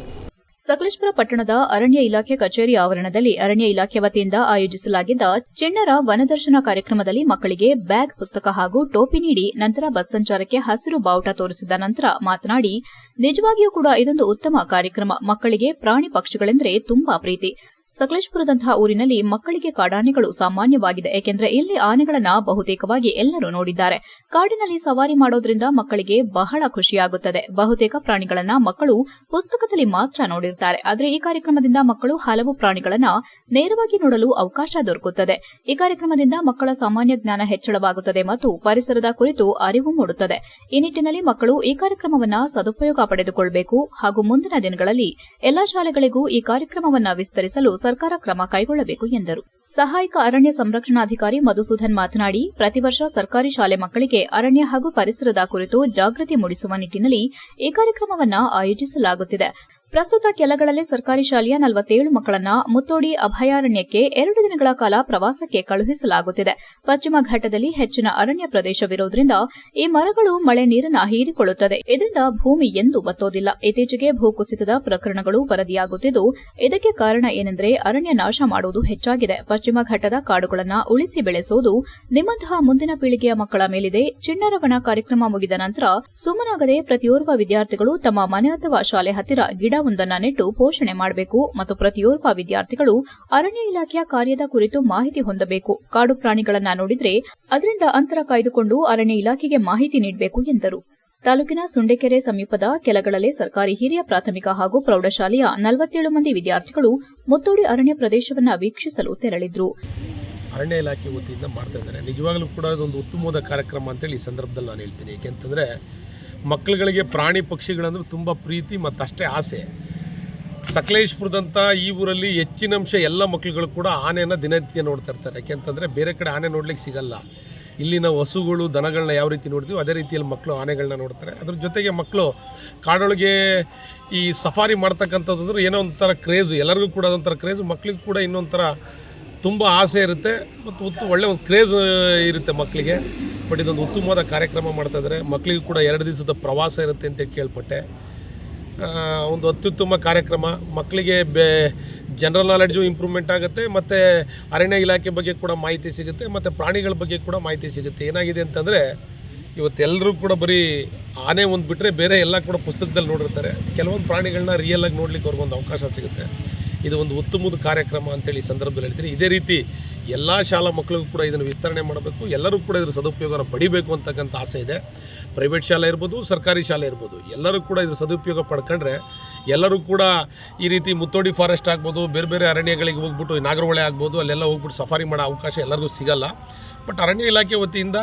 ಸಕಲೇಶಪುರ ಪಟ್ಟಣದ ಅರಣ್ಯ ಇಲಾಖೆ ಕಚೇರಿ ಆವರಣದಲ್ಲಿ ಅರಣ್ಯ ಇಲಾಖೆ ವತಿಯಿಂದ ಆಯೋಜಿಸಲಾಗಿದ್ದ ಚಿಣ್ಣರ ವನದರ್ಶನ ಕಾರ್ಯಕ್ರಮದಲ್ಲಿ ಮಕ್ಕಳಿಗೆ ಬ್ಯಾಗ್, ಪುಸ್ತಕ ಹಾಗೂ ಟೋಪಿ ನೀಡಿ ನಂತರ ಬಸ್ ಸಂಚಾರಕ್ಕೆ ಹಸಿರು ಬಾವುಟ ತೋರಿಸಿದ ನಂತರ ಮಾತನಾಡಿ, ನಿಜವಾಗಿಯೂ ಕೂಡ ಇದೊಂದು ಉತ್ತಮ ಕಾರ್ಯಕ್ರಮ. ಮಕ್ಕಳಿಗೆ ಪ್ರಾಣಿ ಪಕ್ಷಿಗಳೆಂದರೆ ತುಂಬಾ ಪ್ರೀತಿ. ಸಕಲೇಶಪುರದಂತಹ ಊರಿನಲ್ಲಿ ಮಕ್ಕಳಿಗೆ ಕಾಡಾನೆಗಳು ಸಾಮಾನ್ಯವಾಗಿದೆ. ಏಕೆಂದರೆ ಇಲ್ಲಿ ಆನೆಗಳನ್ನ ಬಹುತೇಕವಾಗಿ ಎಲ್ಲರೂ ನೋಡಿದ್ದಾರೆ. ಕಾಡಿನಲ್ಲಿ ಸವಾರಿ ಮಾಡೋದ್ರಿಂದ ಮಕ್ಕಳಿಗೆ ಬಹಳ ಖುಷಿಯಾಗುತ್ತದೆ. ಬಹುತೇಕ ಪ್ರಾಣಿಗಳನ್ನ ಮಕ್ಕಳು ಪುಸ್ತಕದಲ್ಲಿ ಮಾತ್ರ ನೋಡಿರ್ತಾರೆ. ಆದರೆ ಈ ಕಾರ್ಯಕ್ರಮದಿಂದ ಮಕ್ಕಳು ಹಲವು ಪ್ರಾಣಿಗಳನ್ನ ನೇರವಾಗಿ ನೋಡಲು ಅವಕಾಶ ದೊರಕುತ್ತದೆ. ಈ ಕಾರ್ಯಕ್ರಮದಿಂದ ಮಕ್ಕಳ ಸಾಮಾನ್ಯ ಜ್ಞಾನ ಹೆಚ್ಚಳವಾಗುತ್ತದೆ ಮತ್ತು ಪರಿಸರದ ಕುರಿತು ಅರಿವು ಮೂಡುತ್ತದೆ. ಈ ನಿಟ್ಟಿನಲ್ಲಿ ಮಕ್ಕಳು ಈ ಕಾರ್ಯಕ್ರಮವನ್ನು ಸದುಪಯೋಗ ಪಡೆದುಕೊಳ್ಳಬೇಕು ಹಾಗೂ ಮುಂದಿನ ದಿನಗಳಲ್ಲಿ ಎಲ್ಲಾ ಶಾಲೆಗಳಿಗೂ ಈ ಕಾರ್ಯಕ್ರಮವನ್ನು ವಿಸ್ತರಿಸಲು ಸರ್ಕಾರ ಕ್ರಮ ಕೈಗೊಳ್ಳಬೇಕು ಎಂದರು. ಸಹಾಯಕ ಅರಣ್ಯ ಸಂರಕ್ಷಣಾಧಿಕಾರಿ ಮಧುಸೂದನ್ ಮಾತನಾಡಿ, ಪ್ರತಿ ವರ್ಷ ಸರ್ಕಾರಿ ಶಾಲೆ ಮಕ್ಕಳಿಗೆ ಅರಣ್ಯ ಹಾಗೂ ಪರಿಸರದ ಕುರಿತು ಜಾಗೃತಿ ಮೂಡಿಸುವ ನಿಟ್ಟಿನಲ್ಲಿ ಈ ಕಾರ್ಯಕ್ರಮವನ್ನು ಆಯೋಜಿಸಲಾಗುತ್ತಿದೆ. ಪ್ರಸ್ತುತ ಕೆಲಗಳಲ್ಲಿ ಸರ್ಕಾರಿ ಶಾಲೆಯ 47 ಮಕ್ಕಳನ್ನ ಮುತ್ತೋಡಿ ಅಭಯಾರಣ್ಯಕ್ಕೆ 2 ದಿನಗಳ ಕಾಲ ಪ್ರವಾಸಕ್ಕೆ ಕಳುಹಿಸಲಾಗುತ್ತಿದೆ. ಪಶ್ಚಿಮ ಘಟ್ಟದಲ್ಲಿ ಹೆಚ್ಚಿನ ಅರಣ್ಯ ಪ್ರದೇಶವಿರುವುದರಿಂದ ಈ ಮರಗಳು ಮಳೆ ನೀರನ್ನು ಹೀರಿಕೊಳ್ಳುತ್ತದೆ. ಇದರಿಂದ ಭೂಮಿ ಎಂದೂ ಬತ್ತೋದಿಲ್ಲ. ಇತ್ತೀಚೆಗೆ ಭೂಕುಸಿತದ ಪ್ರಕರಣಗಳು ವರದಿಯಾಗುತ್ತಿದ್ದು, ಇದಕ್ಕೆ ಕಾರಣ ಏನೆಂದರೆ ಅರಣ್ಯ ನಾಶ ಮಾಡುವುದು ಹೆಚ್ಚಾಗಿದೆ. ಪಶ್ಚಿಮ ಘಟ್ಟದ ಕಾಡುಗಳನ್ನು ಉಳಿಸಿ ಬೆಳೆಸುವುದು ನಿಮ್ಮಂತಹ ಮುಂದಿನ ಪೀಳಿಗೆಯ ಮಕ್ಕಳ ಮೇಲಿದೆ. ಚಿಣ್ಣರವನ ಕಾರ್ಯಕ್ರಮ ಮುಗಿದ ನಂತರ ಸುಮ್ಮನಾಗದೆ ಪ್ರತಿಯೋರ್ವ ವಿದ್ಯಾರ್ಥಿಗಳು ತಮ್ಮ ಮನೆ ಅಥವಾ ಶಾಲೆ ಹತ್ತಿರ ಗಿಡವೊಂದನ್ನು ನೆಟ್ಟು ಪೋಷಣೆ ಮಾಡಬೇಕು ಮತ್ತು ಪ್ರತಿಯೋರ್ವ ವಿದ್ಯಾರ್ಥಿಗಳು ಅರಣ್ಯ ಇಲಾಖೆಯ ಕಾರ್ಯದ ಕುರಿತು ಮಾಹಿತಿ ಹೊಂದಬೇಕು. ಕಾಡು ಪ್ರಾಣಿಗಳನ್ನ ನೋಡಿದ್ರೆ ಅದರಿಂದ ಅಂತರ ಕಾಯ್ದುಕೊಂಡು ಅರಣ್ಯ ಇಲಾಖೆಗೆ ಮಾಹಿತಿ ನೀಡಬೇಕು ಎಂದರು. ತಾಲೂಕಿನ ಸುಂಡೆಕೆರೆ ಸಮೀಪದ ಕೆಲಗಳಲೆ ಸರ್ಕಾರಿ ಹಿರಿಯ ಪ್ರಾಥಮಿಕ ಹಾಗೂ ಪ್ರೌಢಶಾಲೆಯ 47 ಮಂದಿ ವಿದ್ಯಾರ್ಥಿಗಳು ಮುತ್ತೋಡಿ ಅರಣ್ಯ ಪ್ರದೇಶವನ್ನು ವೀಕ್ಷಿಸಲು ತೆರಳಿದ್ರು. ಅರಣ್ಯ ಇಲಾಖೆ ವತಿಯಿಂದ ಮಾಡ್ತಾ ಇದ್ದಾರೆ. ನಿಜವಾಗ್ಲೂ ಕೂಡ ಅದೊಂದು ಉತ್ತಮವಾದ ಕಾರ್ಯಕ್ರಮ ಅಂತೇಳಿ ಈ ಸಂದರ್ಭದಲ್ಲಿ ನಾನು ಹೇಳ್ತೀನಿ. ಏಕೆಂತಂದರೆ ಮಕ್ಕಳುಗಳಿಗೆ ಪ್ರಾಣಿ ಪಕ್ಷಿಗಳಂದ್ರೆ ತುಂಬ ಪ್ರೀತಿ ಮತ್ತು ಅಷ್ಟೇ ಆಸೆ. ಸಕಲೇಶ್ಪುರದಂಥ ಈ ಊರಲ್ಲಿ ಹೆಚ್ಚಿನ ಅಂಶ ಎಲ್ಲ ಮಕ್ಕಳುಗಳು ಕೂಡ ಆನೆಯನ್ನು ದಿನನಿತ್ಯ ನೋಡ್ತಾ ಇರ್ತಾರೆ. ಯಾಕೆಂತಂದರೆ ಬೇರೆ ಕಡೆ ಆನೆ ನೋಡ್ಲಿಕ್ಕೆ ಸಿಗಲ್ಲ. ಇಲ್ಲಿ ನಾವು ಹಸುಗಳು ದನಗಳನ್ನ ಯಾವ ರೀತಿ ನೋಡ್ತೀವಿ ಅದೇ ರೀತಿಯಲ್ಲಿ ಮಕ್ಕಳು ಆನೆಗಳನ್ನ ನೋಡ್ತಾರೆ. ಅದ್ರ ಜೊತೆಗೆ ಮಕ್ಕಳು ಕಾಡೊಳಗೆ ಈ ಸಫಾರಿ ಮಾಡ್ತಕ್ಕಂಥದ್ದು ಏನೋ ಒಂಥರ ಕ್ರೇಜು, ಎಲ್ಲರಿಗೂ ಕೂಡ ಅದೊಂಥರ ಕ್ರೇಜು, ಮಕ್ಕಳಿಗೂ ಕೂಡ ಇನ್ನೊಂಥರ ತುಂಬ ಆಸೆ ಇರುತ್ತೆ ಮತ್ತು ಒಳ್ಳೆ ಒಂದು ಕ್ರೇಜ್ ಇರುತ್ತೆ ಮಕ್ಕಳಿಗೆ. ಬಟ್ ಇದೊಂದು ಉತ್ತಮವಾದ ಕಾರ್ಯಕ್ರಮ ಮಾಡ್ತಾಯಿದ್ದಾರೆ. ಮಕ್ಕಳಿಗೂ ಕೂಡ 2 ದಿವಸದ ಪ್ರವಾಸ ಇರುತ್ತೆ ಅಂತ ಕೇಳ್ಪಟ್ಟೆ. ಒಂದು ಅತ್ಯುತ್ತಮ ಕಾರ್ಯಕ್ರಮ. ಮಕ್ಕಳಿಗೆ ಜನರಲ್ ನಾಲೆಡ್ಜು ಇಂಪ್ರೂವ್ಮೆಂಟ್ ಆಗುತ್ತೆ ಮತ್ತು ಅರಣ್ಯ ಇಲಾಖೆ ಬಗ್ಗೆ ಕೂಡ ಮಾಹಿತಿ ಸಿಗುತ್ತೆ ಮತ್ತು ಪ್ರಾಣಿಗಳ ಬಗ್ಗೆ ಕೂಡ ಮಾಹಿತಿ ಸಿಗುತ್ತೆ. ಏನಾಗಿದೆ ಅಂತಂದರೆ ಇವತ್ತೆಲ್ಲರೂ ಕೂಡ ಬರೀ ಆನೆ ಒಂದು ಬಿಟ್ಟರೆ ಬೇರೆ ಎಲ್ಲ ಕೂಡ ಪುಸ್ತಕದಲ್ಲಿ ನೋಡಿರ್ತಾರೆ. ಕೆಲವೊಂದು ಪ್ರಾಣಿಗಳನ್ನ ರಿಯಲಾಗಿ ನೋಡ್ಲಿಕ್ಕೆ ಅವ್ರಿಗೊಂದು ಅವಕಾಶ ಸಿಗುತ್ತೆ. ಇದು ಒಂದು ಉತ್ತಮವಾದ ಕಾರ್ಯಕ್ರಮ ಅಂತೇಳಿ ಈ ಸಂದರ್ಭದಲ್ಲಿ ಹೇಳ್ತೀನಿ. ಇದೇ ರೀತಿ ಎಲ್ಲ ಶಾಲಾ ಮಕ್ಕಳಿಗೂ ಕೂಡ ಇದನ್ನು ವಿಸ್ತರಣೆ ಮಾಡಬೇಕು, ಎಲ್ಲರೂ ಕೂಡ ಇದರ ಸದುಪಯೋಗನ ಪಡಿಬೇಕು ಅಂತಕ್ಕಂಥ ಆಸೆ ಇದೆ. ಪ್ರೈವೇಟ್ ಶಾಲೆ ಇರ್ಬೋದು, ಸರ್ಕಾರಿ ಶಾಲೆ ಇರ್ಬೋದು, ಎಲ್ಲರೂ ಕೂಡ ಇದ್ರ ಸದುಪಯೋಗ ಪಡ್ಕೊಂಡ್ರೆ ಎಲ್ಲರೂ ಕೂಡ ಈ ರೀತಿ ಮುತ್ತೋಡಿ ಫಾರೆಸ್ಟ್ ಆಗ್ಬೋದು, ಬೇರೆ ಬೇರೆ ಅರಣ್ಯಗಳಿಗೆ ಹೋಗ್ಬಿಟ್ಟು ನಾಗರಹೊಳೆ ಆಗ್ಬೋದು, ಅಲ್ಲೆಲ್ಲ ಹೋಗ್ಬಿಟ್ಟು ಸಫಾರಿ ಮಾಡೋ ಅವಕಾಶ ಎಲ್ಲರಿಗೂ ಸಿಗಲ್ಲ. ಬಟ್ ಅರಣ್ಯ ಇಲಾಖೆ ವತಿಯಿಂದ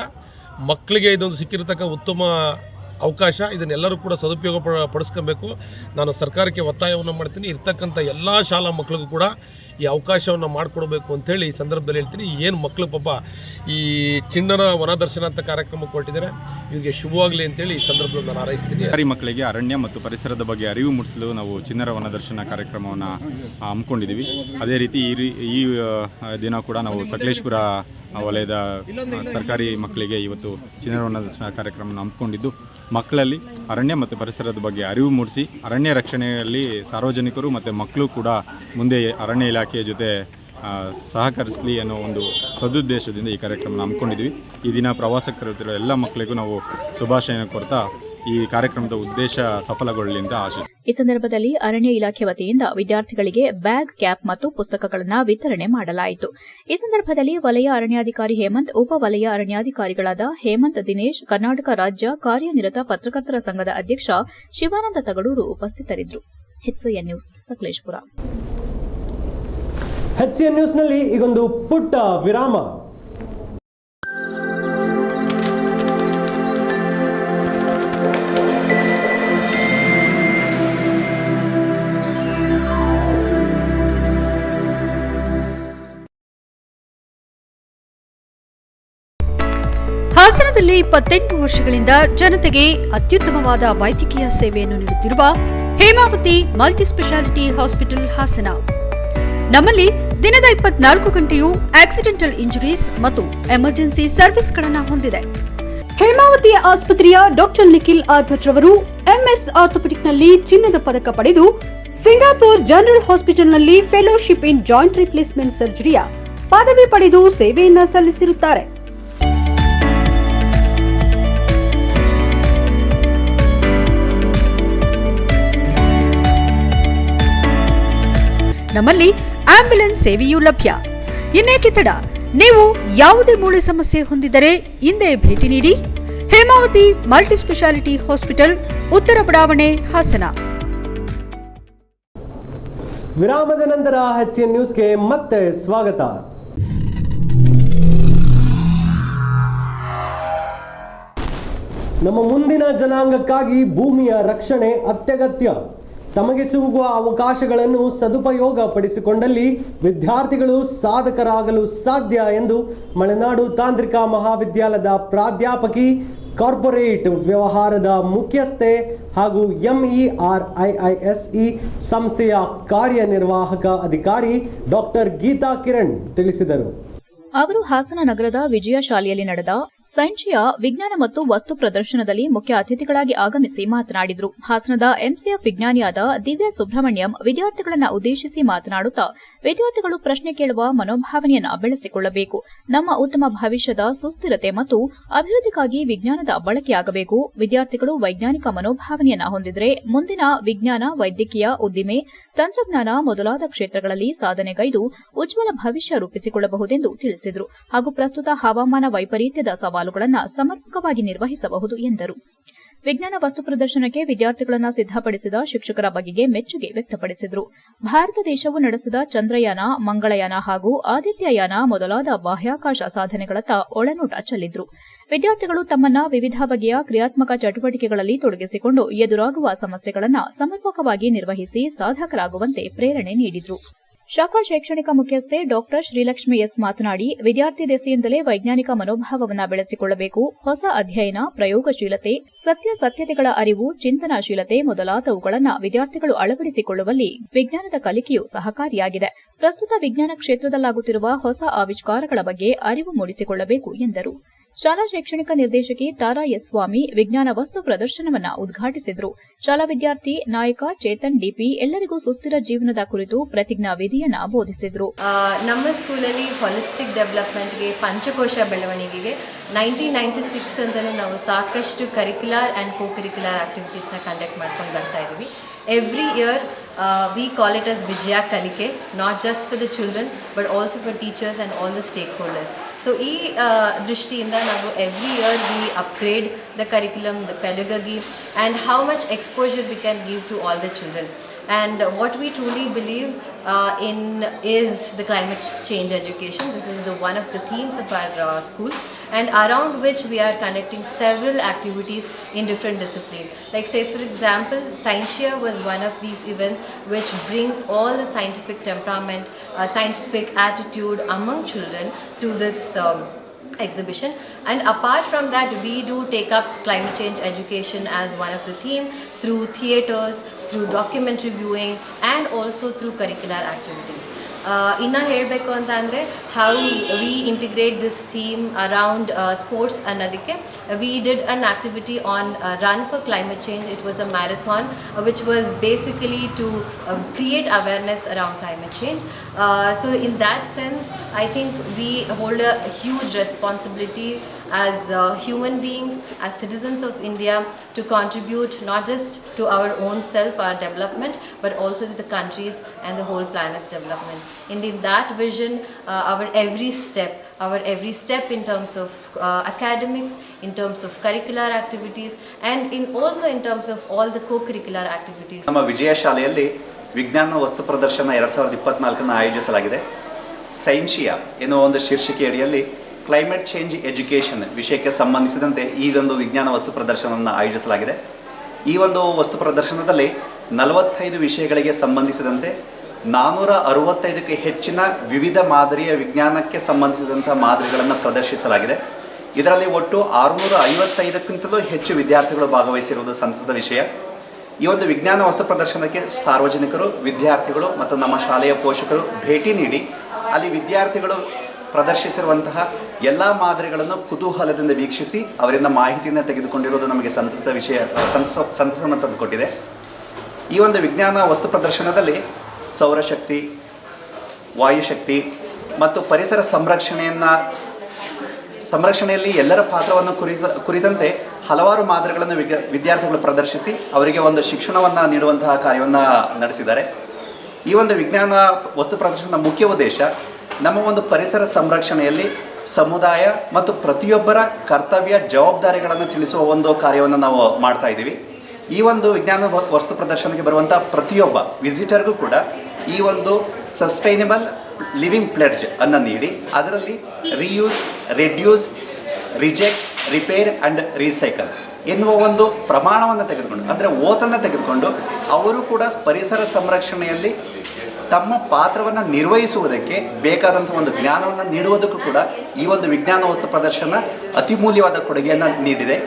ಮಕ್ಕಳಿಗೆ ಇದೊಂದು ಸಿಕ್ಕಿರತಕ್ಕ ಉತ್ತಮ ಅವಕಾಶ. ಇದನ್ನೆಲ್ಲರೂ ಕೂಡ ಸದುಪಯೋಗ ಪಡಿಸ್ಕೊಬೇಕು. ನಾನು ಸರ್ಕಾರಕ್ಕೆ ಒತ್ತಾಯವನ್ನು ಮಾಡ್ತೀನಿ, ಇರ್ತಕ್ಕಂಥ ಎಲ್ಲ ಶಾಲಾ ಮಕ್ಕಳಿಗೂ ಕೂಡ ಈ ಅವಕಾಶವನ್ನು ಮಾಡಿಕೊಡ್ಬೇಕು ಅಂತೇಳಿ ಈ ಸಂದರ್ಭದಲ್ಲಿ ಹೇಳ್ತೀನಿ. ಏನು ಮಕ್ಕಳು ಪಾಪ ಈ ಚಿಣ್ಣನ ವನದರ್ಶನ ಅಂತ ಕಾರ್ಯಕ್ರಮ ಕೊಟ್ಟಿದ್ದಾರೆ, ಇವರಿಗೆ ಶುಭವಾಗಲಿ ಅಂತೇಳಿ ಈ ಸಂದರ್ಭದಲ್ಲಿ ನಾನು ಹಾರೈಸ್ತೀನಿ. ಸರ್ಕಾರಿ ಮಕ್ಕಳಿಗೆ ಅರಣ್ಯ ಮತ್ತು ಪರಿಸರದ ಬಗ್ಗೆ ಅರಿವು ಮೂಡಿಸಲು ನಾವು ಚಿಣ್ಣರ ವನದರ್ಶನ ಕಾರ್ಯಕ್ರಮವನ್ನು ಹಮ್ಮಿಕೊಂಡಿದ್ದೀವಿ. ಅದೇ ರೀತಿ ಈ ದಿನ ಕೂಡ ನಾವು ಸಕಲೇಶ್ಪುರ ವಲಯದ ಸರ್ಕಾರಿ ಮಕ್ಕಳಿಗೆ ಇವತ್ತು ಚಿಣ್ಣರ ವನದರ್ಶನ ಕಾರ್ಯಕ್ರಮವನ್ನು ಹಮ್ಮಿಕೊಂಡಿದ್ದು ಮಕ್ಕಳಲ್ಲಿ ಅರಣ್ಯ ಮತ್ತು ಪರಿಸರದ ಬಗ್ಗೆ ಅರಿವು ಮೂಡಿಸಿ ಅರಣ್ಯ ರಕ್ಷಣೆಯಲ್ಲಿ ಸಾರ್ವಜನಿಕರು ಮತ್ತು ಮಕ್ಕಳು ಕೂಡ ಮುಂದೆ ಅರಣ್ಯ ಇಲಾಖೆಯ ಜೊತೆ ಸಹಕರಿಸಲಿ ಅನ್ನೋ ಒಂದು ಸದುದ್ದೇಶದಿಂದ ಈ ಕಾರ್ಯಕ್ರಮನ ಹಮ್ಮಿಕೊಂಡಿದ್ವಿ. ಈ ದಿನ ಪ್ರವಾಸಕ್ಕರುತ್ತಿರೋ ಎಲ್ಲ ಮಕ್ಕಳಿಗೂ ನಾವು ಶುಭಾಶಯ ಕೊಡ್ತಾ ಈ ಕಾರ್ಯಕ್ರಮದ ಉದ್ದೇಶ ಸಫಲಗೊಳ್ಳಲಿ ಅಂತ ಆಶಿಸ್ತೀವಿ. ಈ ಸಂದರ್ಭದಲ್ಲಿ ಅರಣ್ಯ ಇಲಾಖೆ ವತಿಯಿಂದ ವಿದ್ಯಾರ್ಥಿಗಳಿಗೆ ಬ್ಯಾಗ್, ಕ್ಯಾಪ್ ಮತ್ತು ಪುಸ್ತಕಗಳನ್ನು ವಿತರಣೆ ಮಾಡಲಾಯಿತು. ಈ ಸಂದರ್ಭದಲ್ಲಿ ವಲಯ ಅರಣ್ಯಾಧಿಕಾರಿ ಹೇಮಂತ್, ಉಪ ವಲಯ ಅರಣ್ಯಾಧಿಕಾರಿಗಳಾದ ಹೇಮಂತ್ ದಿನೇಶ್, ಕರ್ನಾಟಕ ರಾಜ್ಯ ಕಾರ್ಯನಿರತ ಪತ್ರಕರ್ತರ ಸಂಘದ ಅಧ್ಯಕ್ಷ ಶಿವಾನಂದ ತಗಡೂರು ಉಪಸ್ಥಿತರಿದ್ದರು. HCN news, Sakleshpur. HCN ನ್ಯೂಸ್ನಲ್ಲಿ ಈಗೊಂದು ಪುಟ್ಟ ವಿರಾಮ. ಹಾಸನದಲ್ಲಿ 28 ವರ್ಷಗಳಿಂದ ಜನತೆಗೆ ಅತ್ಯುತ್ತಮವಾದ ವೈದ್ಯಕೀಯ ಸೇವೆಯನ್ನು ನೀಡುತ್ತಿರುವ ಹೇಮಾವತಿ ಮಲ್ಟಿಸ್ಪೆಷಾಲಿಟಿ ಹಾಸ್ಪಿಟಲ್ ಹಾಸನ. ನಮ್ಮಲ್ಲಿ ದಿನದ 24 ಗಂಟೆಯೂ ಆಕ್ಸಿಡೆಂಟಲ್ ಇಂಜುರೀಸ್ ಮತ್ತು ಎಮರ್ಜೆನ್ಸಿ ಸರ್ವಿಸ್ಗಳನ್ನು ಹೊಂದಿದೆ. ಹೇಮಾವತಿ ಆಸ್ಪತ್ರೆಯ ಡಾಕ್ಟರ್ ನಿಖಿಲ್ ಆರ್ ಭಟ್ ರವರು MS ಆರ್ಥೋಪೆಡಿಕ್ನಲ್ಲಿ ಚಿನ್ನದ ಪದಕ ಪಡೆದು ಸಿಂಗಾಪುರ್ ಜನರಲ್ ಹಾಸ್ಪಿಟಲ್ನಲ್ಲಿ ಫೆಲೋಶಿಪ್ ಇನ್ ಜಾಯಿಂಟ್ ರಿಪ್ಲೇಸ್ಮೆಂಟ್ ಸರ್ಜರಿಯ ಪದವಿ ಪಡೆದು ಸೇವೆಯನ್ನ ಸಲ್ಲಿಸಿರುತ್ತಾರೆ. ನಮ್ಮಲ್ಲಿ ಆಂಬ್ಯುಲೆನ್ಸ್ ಸೇವೆಯೂ ಲಭ್ಯ. ಇನ್ನೇಕೆ ತಡ? ನೀವು ಯಾವುದೇ ಮೂಳೆ ಸಮಸ್ಯೆ ಹೊಂದಿದ್ದರೆ ಹಿಂದೆ ಭೇಟಿ ನೀಡಿ. ಹೇಮಾವತಿ ಮಲ್ಟಿಸ್ಪೆಷಾಲಿಟಿ ಹಾಸ್ಪಿಟಲ್, ಉತ್ತರ ಬಡಾವಣೆ, ಹಾಸನ. ವಿರಾಮದ ನಂತರ HCN ನ್ಯೂಸ್ಗೆ ಮತ್ತೆ ಸ್ವಾಗತ. ನಮ್ಮ ಮುಂದಿನ ಜನಾಂಗಕ್ಕಾಗಿ ಭೂಮಿಯ ರಕ್ಷಣೆ ಅತ್ಯಗತ್ಯ. ತಮಗೆ ಸಿಗುವ ಅವಕಾಶಗಳನ್ನು ಸದುಪಯೋಗ ಪಡಿಸಿಕೊಂಡಲ್ಲಿ ವಿದ್ಯಾರ್ಥಿಗಳು ಸಾಧಕರಾಗಲು ಸಾಧ್ಯ ಎಂದು ಮಲೆನಾಡು ತಾಂತ್ರಿಕ ಮಹಾವಿದ್ಯಾಲಯದ ಪ್ರಾಧ್ಯಾಪಕಿ, ಕಾರ್ಪೊರೇಟ್ ವ್ಯವಹಾರದ ಮುಖ್ಯಸ್ಥೆ ಹಾಗೂ MERIISE ಸಂಸ್ಥೆಯ ಕಾರ್ಯನಿರ್ವಾಹಕ ಅಧಿಕಾರಿ ಡಾಕ್ಟರ್ ಗೀತಾ ಕಿರಣ್ ತಿಳಿಸಿದರು. ಅವರು ಹಾಸನ ನಗರದ ವಿಜಯ ಶಾಲೆಯಲ್ಲಿ ನಡೆದ ಸಂಚಯ ವಿಜ್ಞಾನ ಮತ್ತು ವಸ್ತು ಪ್ರದರ್ಶನದಲ್ಲಿ ಮುಖ್ಯ ಅತಿಥಿಗಳಾಗಿ ಆಗಮಿಸಿ ಮಾತನಾಡಿದರು. ಹಾಸನದ MCF ವಿಜ್ಞಾನಿಯಾದ ದಿವ್ಯಾ ಸುಬ್ರಹ್ಮಣ್ಯಂ ವಿದ್ಯಾರ್ಥಿಗಳನ್ನು ಉದ್ದೇಶಿಸಿ ಮಾತನಾಡುತ್ತಾ, ವಿದ್ಯಾರ್ಥಿಗಳು ಪ್ರಶ್ನೆ ಕೇಳುವ ಮನೋಭಾವನೆಯನ್ನು ಬೆಳೆಸಿಕೊಳ್ಳಬೇಕು. ನಮ್ಮ ಉತ್ತಮ ಭವಿಷ್ಯದ ಸುಸ್ಥಿರತೆ ಮತ್ತು ಅಭಿವೃದ್ಧಿಗಾಗಿ ವಿಜ್ಞಾನದ ಬಳಕೆಯಾಗಬೇಕು. ವಿದ್ಯಾರ್ಥಿಗಳು ವೈಜ್ಞಾನಿಕ ಮನೋಭಾವನೆಯನ್ನು ಹೊಂದಿದರೆ ಮುಂದಿನ ವಿಜ್ಞಾನ, ವೈದ್ಯಕೀಯ, ಉದ್ದಿಮೆ, ತಂತ್ರಜ್ಞಾನ ಮೊದಲಾದ ಕ್ಷೇತ್ರಗಳಲ್ಲಿ ಸಾಧನೆಗೈದು ಉಜ್ವಲ ಭವಿಷ್ಯ ರೂಪಿಸಿಕೊಳ್ಳಬಹುದೆಂದು ತಿಳಿಸಿದರು. ಹಾಗೂ ಪ್ರಸ್ತುತ ಹವಾಮಾನ ವೈಪರೀತ್ಯದ ಸವಾಲುಗಳನ್ನು ಸಮರ್ಪಕವಾಗಿ ನಿರ್ವಹಿಸಬಹುದು ಎಂದರು. ವಿಜ್ಞಾನ ವಸ್ತು ಪ್ರದರ್ಶನಕ್ಕೆ ವಿದ್ಯಾರ್ಥಿಗಳನ್ನು ಸಿದ್ದಪಡಿಸಿದ ಶಿಕ್ಷಕರ ಬಗೆಗೆ ಮೆಚ್ಚುಗೆ ವ್ಯಕ್ತಪಡಿಸಿದರು. ಭಾರತ ದೇಶವು ನಡೆಸಿದ ಚಂದ್ರಯಾನ, ಮಂಗಳಯಾನ ಹಾಗೂ ಆದಿತ್ಯಯಾನ ಮೊದಲಾದ ಬಾಹ್ಯಾಕಾಶ ಸಾಧನೆಗಳತ್ತ ಒಳನೋಟ ಚೆಲ್ಲಿದ್ರು. ವಿದ್ಯಾರ್ಥಿಗಳು ತಮ್ಮನ್ನ ವಿವಿಧ ಬಗೆಯ ಕ್ರಿಯಾತ್ಮಕ ಚಟುವಟಿಕೆಗಳಲ್ಲಿ ತೊಡಗಿಸಿಕೊಂಡು ಎದುರಾಗುವ ಸಮಸ್ಯೆಗಳನ್ನು ಸಮರ್ಪಕವಾಗಿ ನಿರ್ವಹಿಸಿ ಸಾಧಕರಾಗುವಂತೆ ಪ್ರೇರಣೆ ನೀಡಿದರು. ಶಾಖಾ ಶೈಕ್ಷಣಿಕ ಮುಖ್ಯಸ್ಥೆ ಡಾ ಶ್ರೀಲಕ್ಷ್ಮಿ ಎಸ್ ಮಾತನಾಡಿ, ವಿದ್ಯಾರ್ಥಿ ದೆಸೆಯಿಂದಲೇ ವೈಜ್ಞಾನಿಕ ಮನೋಭಾವವನ್ನು ಬೆಳೆಸಿಕೊಳ್ಳಬೇಕು. ಹೊಸ ಅಧ್ಯಯನ, ಪ್ರಯೋಗಶೀಲತೆ, ಸತ್ಯತೆಗಳ ಅರಿವು, ಚಿಂತನಾಶೀಲತೆ ಮೊದಲಾದವುಗಳನ್ನು ವಿದ್ಯಾರ್ಥಿಗಳು ಅಳವಡಿಸಿಕೊಳ್ಳುವಲ್ಲಿ ವಿಜ್ಞಾನದ ಕಲಿಕೆಯು ಸಹಕಾರಿಯಾಗಿದೆ. ಪ್ರಸ್ತುತ ವಿಜ್ಞಾನ ಕ್ಷೇತ್ರದಲ್ಲಾಗುತ್ತಿರುವ ಹೊಸ ಆವಿಷ್ಕಾರಗಳ ಬಗ್ಗೆ ಅರಿವು ಮೂಡಿಸಿಕೊಳ್ಳಬೇಕು ಎಂದರು. ಶಾಲಾ ಶೈಕ್ಷಣಿಕ ನಿರ್ದೇಶಕಿ ತಾರಾ ಎಸ್ ಸ್ವಾಮಿ ವಿಜ್ಞಾನ ವಸ್ತು ಪ್ರದರ್ಶನವನ್ನು ಉದ್ಘಾಟಿಸಿದರು. ಶಾಲಾ ವಿದ್ಯಾರ್ಥಿ ನಾಯಕ ಚೇತನ್ ಡಿಪಿ ಎಲ್ಲರಿಗೂ ಸುಸ್ಥಿರ ಜೀವನದ ಕುರಿತು ಪ್ರತಿಜ್ಞಾ ವಿಧಿಯನ್ನು ಬೋಧಿಸಿದರು. ನಮ್ಮ ಸ್ಕೂಲಲ್ಲಿ ಹಾಲಿಸ್ಟಿಕ್ ಡೆವಲಪ್ಮೆಂಟ್ಗೆ, ಪಂಚಕೋಶ ಬೆಳವಣಿಗೆಗೆ 1996 ಅಂತಲೂ ನಾವು ಸಾಕಷ್ಟು ಕರಿಕ್ಯುಲರ್ ಆ್ಯಂಡ್ ಕೋ ಕರಿಕ್ಯುಲರ್ ಆಕ್ಟಿವಿಟೀಸ್ನ ಕಂಡಕ್ಟ್ ಮಾಡ್ಕೊಂಡು ಬರ್ತಾ ಇದ್ದೀವಿ. Every year we call it as Vijaya Kalike, not just for the children but also for teachers and all the stakeholders. So ee drishtiinda ನಾವು every year we upgrade the curriculum, the pedagogy and how much exposure we can give to all the children. And what we truly believe in is the climate change education. This is one of the themes of our school, and around which we are conducting several activities in different disciplines. Like say for example, Scientia was one of these events which brings all the scientific temperament, scientific attitude among children through this exhibition. And apart from that, we do take up climate change education as one of the theme through theatres, through documentary viewing and also through curricular activities. ಇನ್ನು ಹೇಳಬೇಕು ಅಂತ ಅಂದರೆ how we integrate this theme around sports ಅನ್ನೋದಕ್ಕೆ we did an activity on run for climate change. It was a marathon which was basically to create awareness around climate change. So in that sense I think we hold a huge responsibility as human beings, as citizens of India, to contribute not just to our own self, our development, but also to the country's and the whole planet's development. And in that vision, our every step in terms of academics, in terms of curricular activities, and also in terms of all the co-curricular activities. ನಮ್ಮ ವಿಜಯ ಶಾಲೆಯಲ್ಲಿ ವಿಜ್ಞಾನ ವಸ್ತು ಪ್ರದರ್ಶನ 2024 ಆಯೋಜಿಸಲಾಗಿದೆ. ಸೈನ್ಶಿಯಾ ಎನ್ನುವ ಒಂದು ಶೀರ್ಷಿಕೆ ಅಡಿಯಲ್ಲಿ ಕ್ಲೈಮೇಟ್ ಚೇಂಜ್ ಎಜುಕೇಷನ್ ವಿಷಯಕ್ಕೆ ಸಂಬಂಧಿಸಿದಂತೆ ಈ ಒಂದು ವಿಜ್ಞಾನ ವಸ್ತು ಪ್ರದರ್ಶನವನ್ನು ಆಯೋಜಿಸಲಾಗಿದೆ. ಈ ಒಂದು ವಸ್ತು ಪ್ರದರ್ಶನದಲ್ಲಿ 45 ವಿಷಯಗಳಿಗೆ ಸಂಬಂಧಿಸಿದಂತೆ 465ಕ್ಕೆ ಹೆಚ್ಚಿನ ವಿವಿಧ ಮಾದರಿಯ ವಿಜ್ಞಾನಕ್ಕೆ ಸಂಬಂಧಿಸಿದಂಥ ಮಾದರಿಗಳನ್ನು ಪ್ರದರ್ಶಿಸಲಾಗಿದೆ. ಇದರಲ್ಲಿ ಒಟ್ಟು 655ಕ್ಕಿಂತಲೂ ಹೆಚ್ಚು ವಿದ್ಯಾರ್ಥಿಗಳು ಭಾಗವಹಿಸಿರುವುದು ಸಂತಸದ ವಿಷಯ. ಈ ಒಂದು ವಿಜ್ಞಾನ ವಸ್ತು ಪ್ರದರ್ಶನಕ್ಕೆ ಸಾರ್ವಜನಿಕರು, ವಿದ್ಯಾರ್ಥಿಗಳು ಮತ್ತು ನಮ್ಮ ಶಾಲೆಯ ಪೋಷಕರು ಭೇಟಿ ನೀಡಿ ಅಲ್ಲಿ ವಿದ್ಯಾರ್ಥಿಗಳು ಪ್ರದರ್ಶಿಸಿರುವಂತಹ ಎಲ್ಲ ಮಾದರಿಗಳನ್ನು ಕುತೂಹಲದಿಂದ ವೀಕ್ಷಿಸಿ ಅವರಿಂದ ಮಾಹಿತಿಯನ್ನು ತೆಗೆದುಕೊಂಡಿರುವುದು ನಮಗೆ ಸಂತಸದ ವಿಷಯ, ಸಂತಸವನ್ನು ತಂದುಕೊಟ್ಟಿದೆ. ಈ ಒಂದು ವಿಜ್ಞಾನ ವಸ್ತು ಪ್ರದರ್ಶನದಲ್ಲಿ ಸೌರಶಕ್ತಿ, ವಾಯುಶಕ್ತಿ ಮತ್ತು ಪರಿಸರ ಸಂರಕ್ಷಣೆಯಲ್ಲಿ ಎಲ್ಲರ ಪಾತ್ರವನ್ನು ಕುರಿತಂತೆ ಹಲವಾರು ಮಾದರಿಗಳನ್ನು ವಿದ್ಯಾರ್ಥಿಗಳು ಪ್ರದರ್ಶಿಸಿ ಅವರಿಗೆ ಒಂದು ಶಿಕ್ಷಣವನ್ನು ನೀಡುವಂತಹ ಕಾರ್ಯವನ್ನು ನಡೆಸಿದ್ದಾರೆ. ಈ ಒಂದು ವಿಜ್ಞಾನ ವಸ್ತು ಪ್ರದರ್ಶನದ ಮುಖ್ಯ ಉದ್ದೇಶ ನಮ್ಮ ಒಂದು ಪರಿಸರ ಸಂರಕ್ಷಣೆಯಲ್ಲಿ ಸಮುದಾಯ ಮತ್ತು ಪ್ರತಿಯೊಬ್ಬರ ಕರ್ತವ್ಯ ಜವಾಬ್ದಾರಿಗಳನ್ನು ತಿಳಿಸುವ ಒಂದು ಕಾರ್ಯವನ್ನು ನಾವು ಮಾಡ್ತಾ ಇದ್ದೀವಿ. ಈ ಒಂದು ವಿಜ್ಞಾನ ವಸ್ತು ಪ್ರದರ್ಶನಕ್ಕೆ ಬರುವಂಥ ಪ್ರತಿಯೊಬ್ಬ ವಿಸಿಟರ್ಗೂ ಕೂಡ ಈ ಒಂದು ಸಸ್ಟೈನಬಲ್ ಲಿವಿಂಗ್ ಪ್ಲೆಡ್ಜ್ ಅನ್ನು ನೀಡಿ ಅದರಲ್ಲಿ reuse, reduce, reject, repair and recycle ಎನ್ನುವ ಒಂದು ಪ್ರಮಾಣವನ್ನು ತೆಗೆದುಕೊಂಡು, ಅಂದರೆ ಓತನ್ನು ತೆಗೆದುಕೊಂಡು ಅವರು ಕೂಡ ಪರಿಸರ ಸಂರಕ್ಷಣೆಯಲ್ಲಿ ತಮ್ಮ ಪಾತ್ರವನ್ನು ನಿರ್ವಹಿಸುವುದಕ್ಕೆ ಬೇಕಾದಂಥ ಒಂದು ಜ್ಞಾನವನ್ನು ನೀಡುವುದಕ್ಕೂ ಕೂಡ ಈ ಒಂದು ವಿಜ್ಞಾನ ವಸ್ತು ಪ್ರದರ್ಶನ ಅತಿಮೂಲ್ಯವಾದ ಕೊಡುಗೆಯನ್ನು ನೀಡಿದೆ.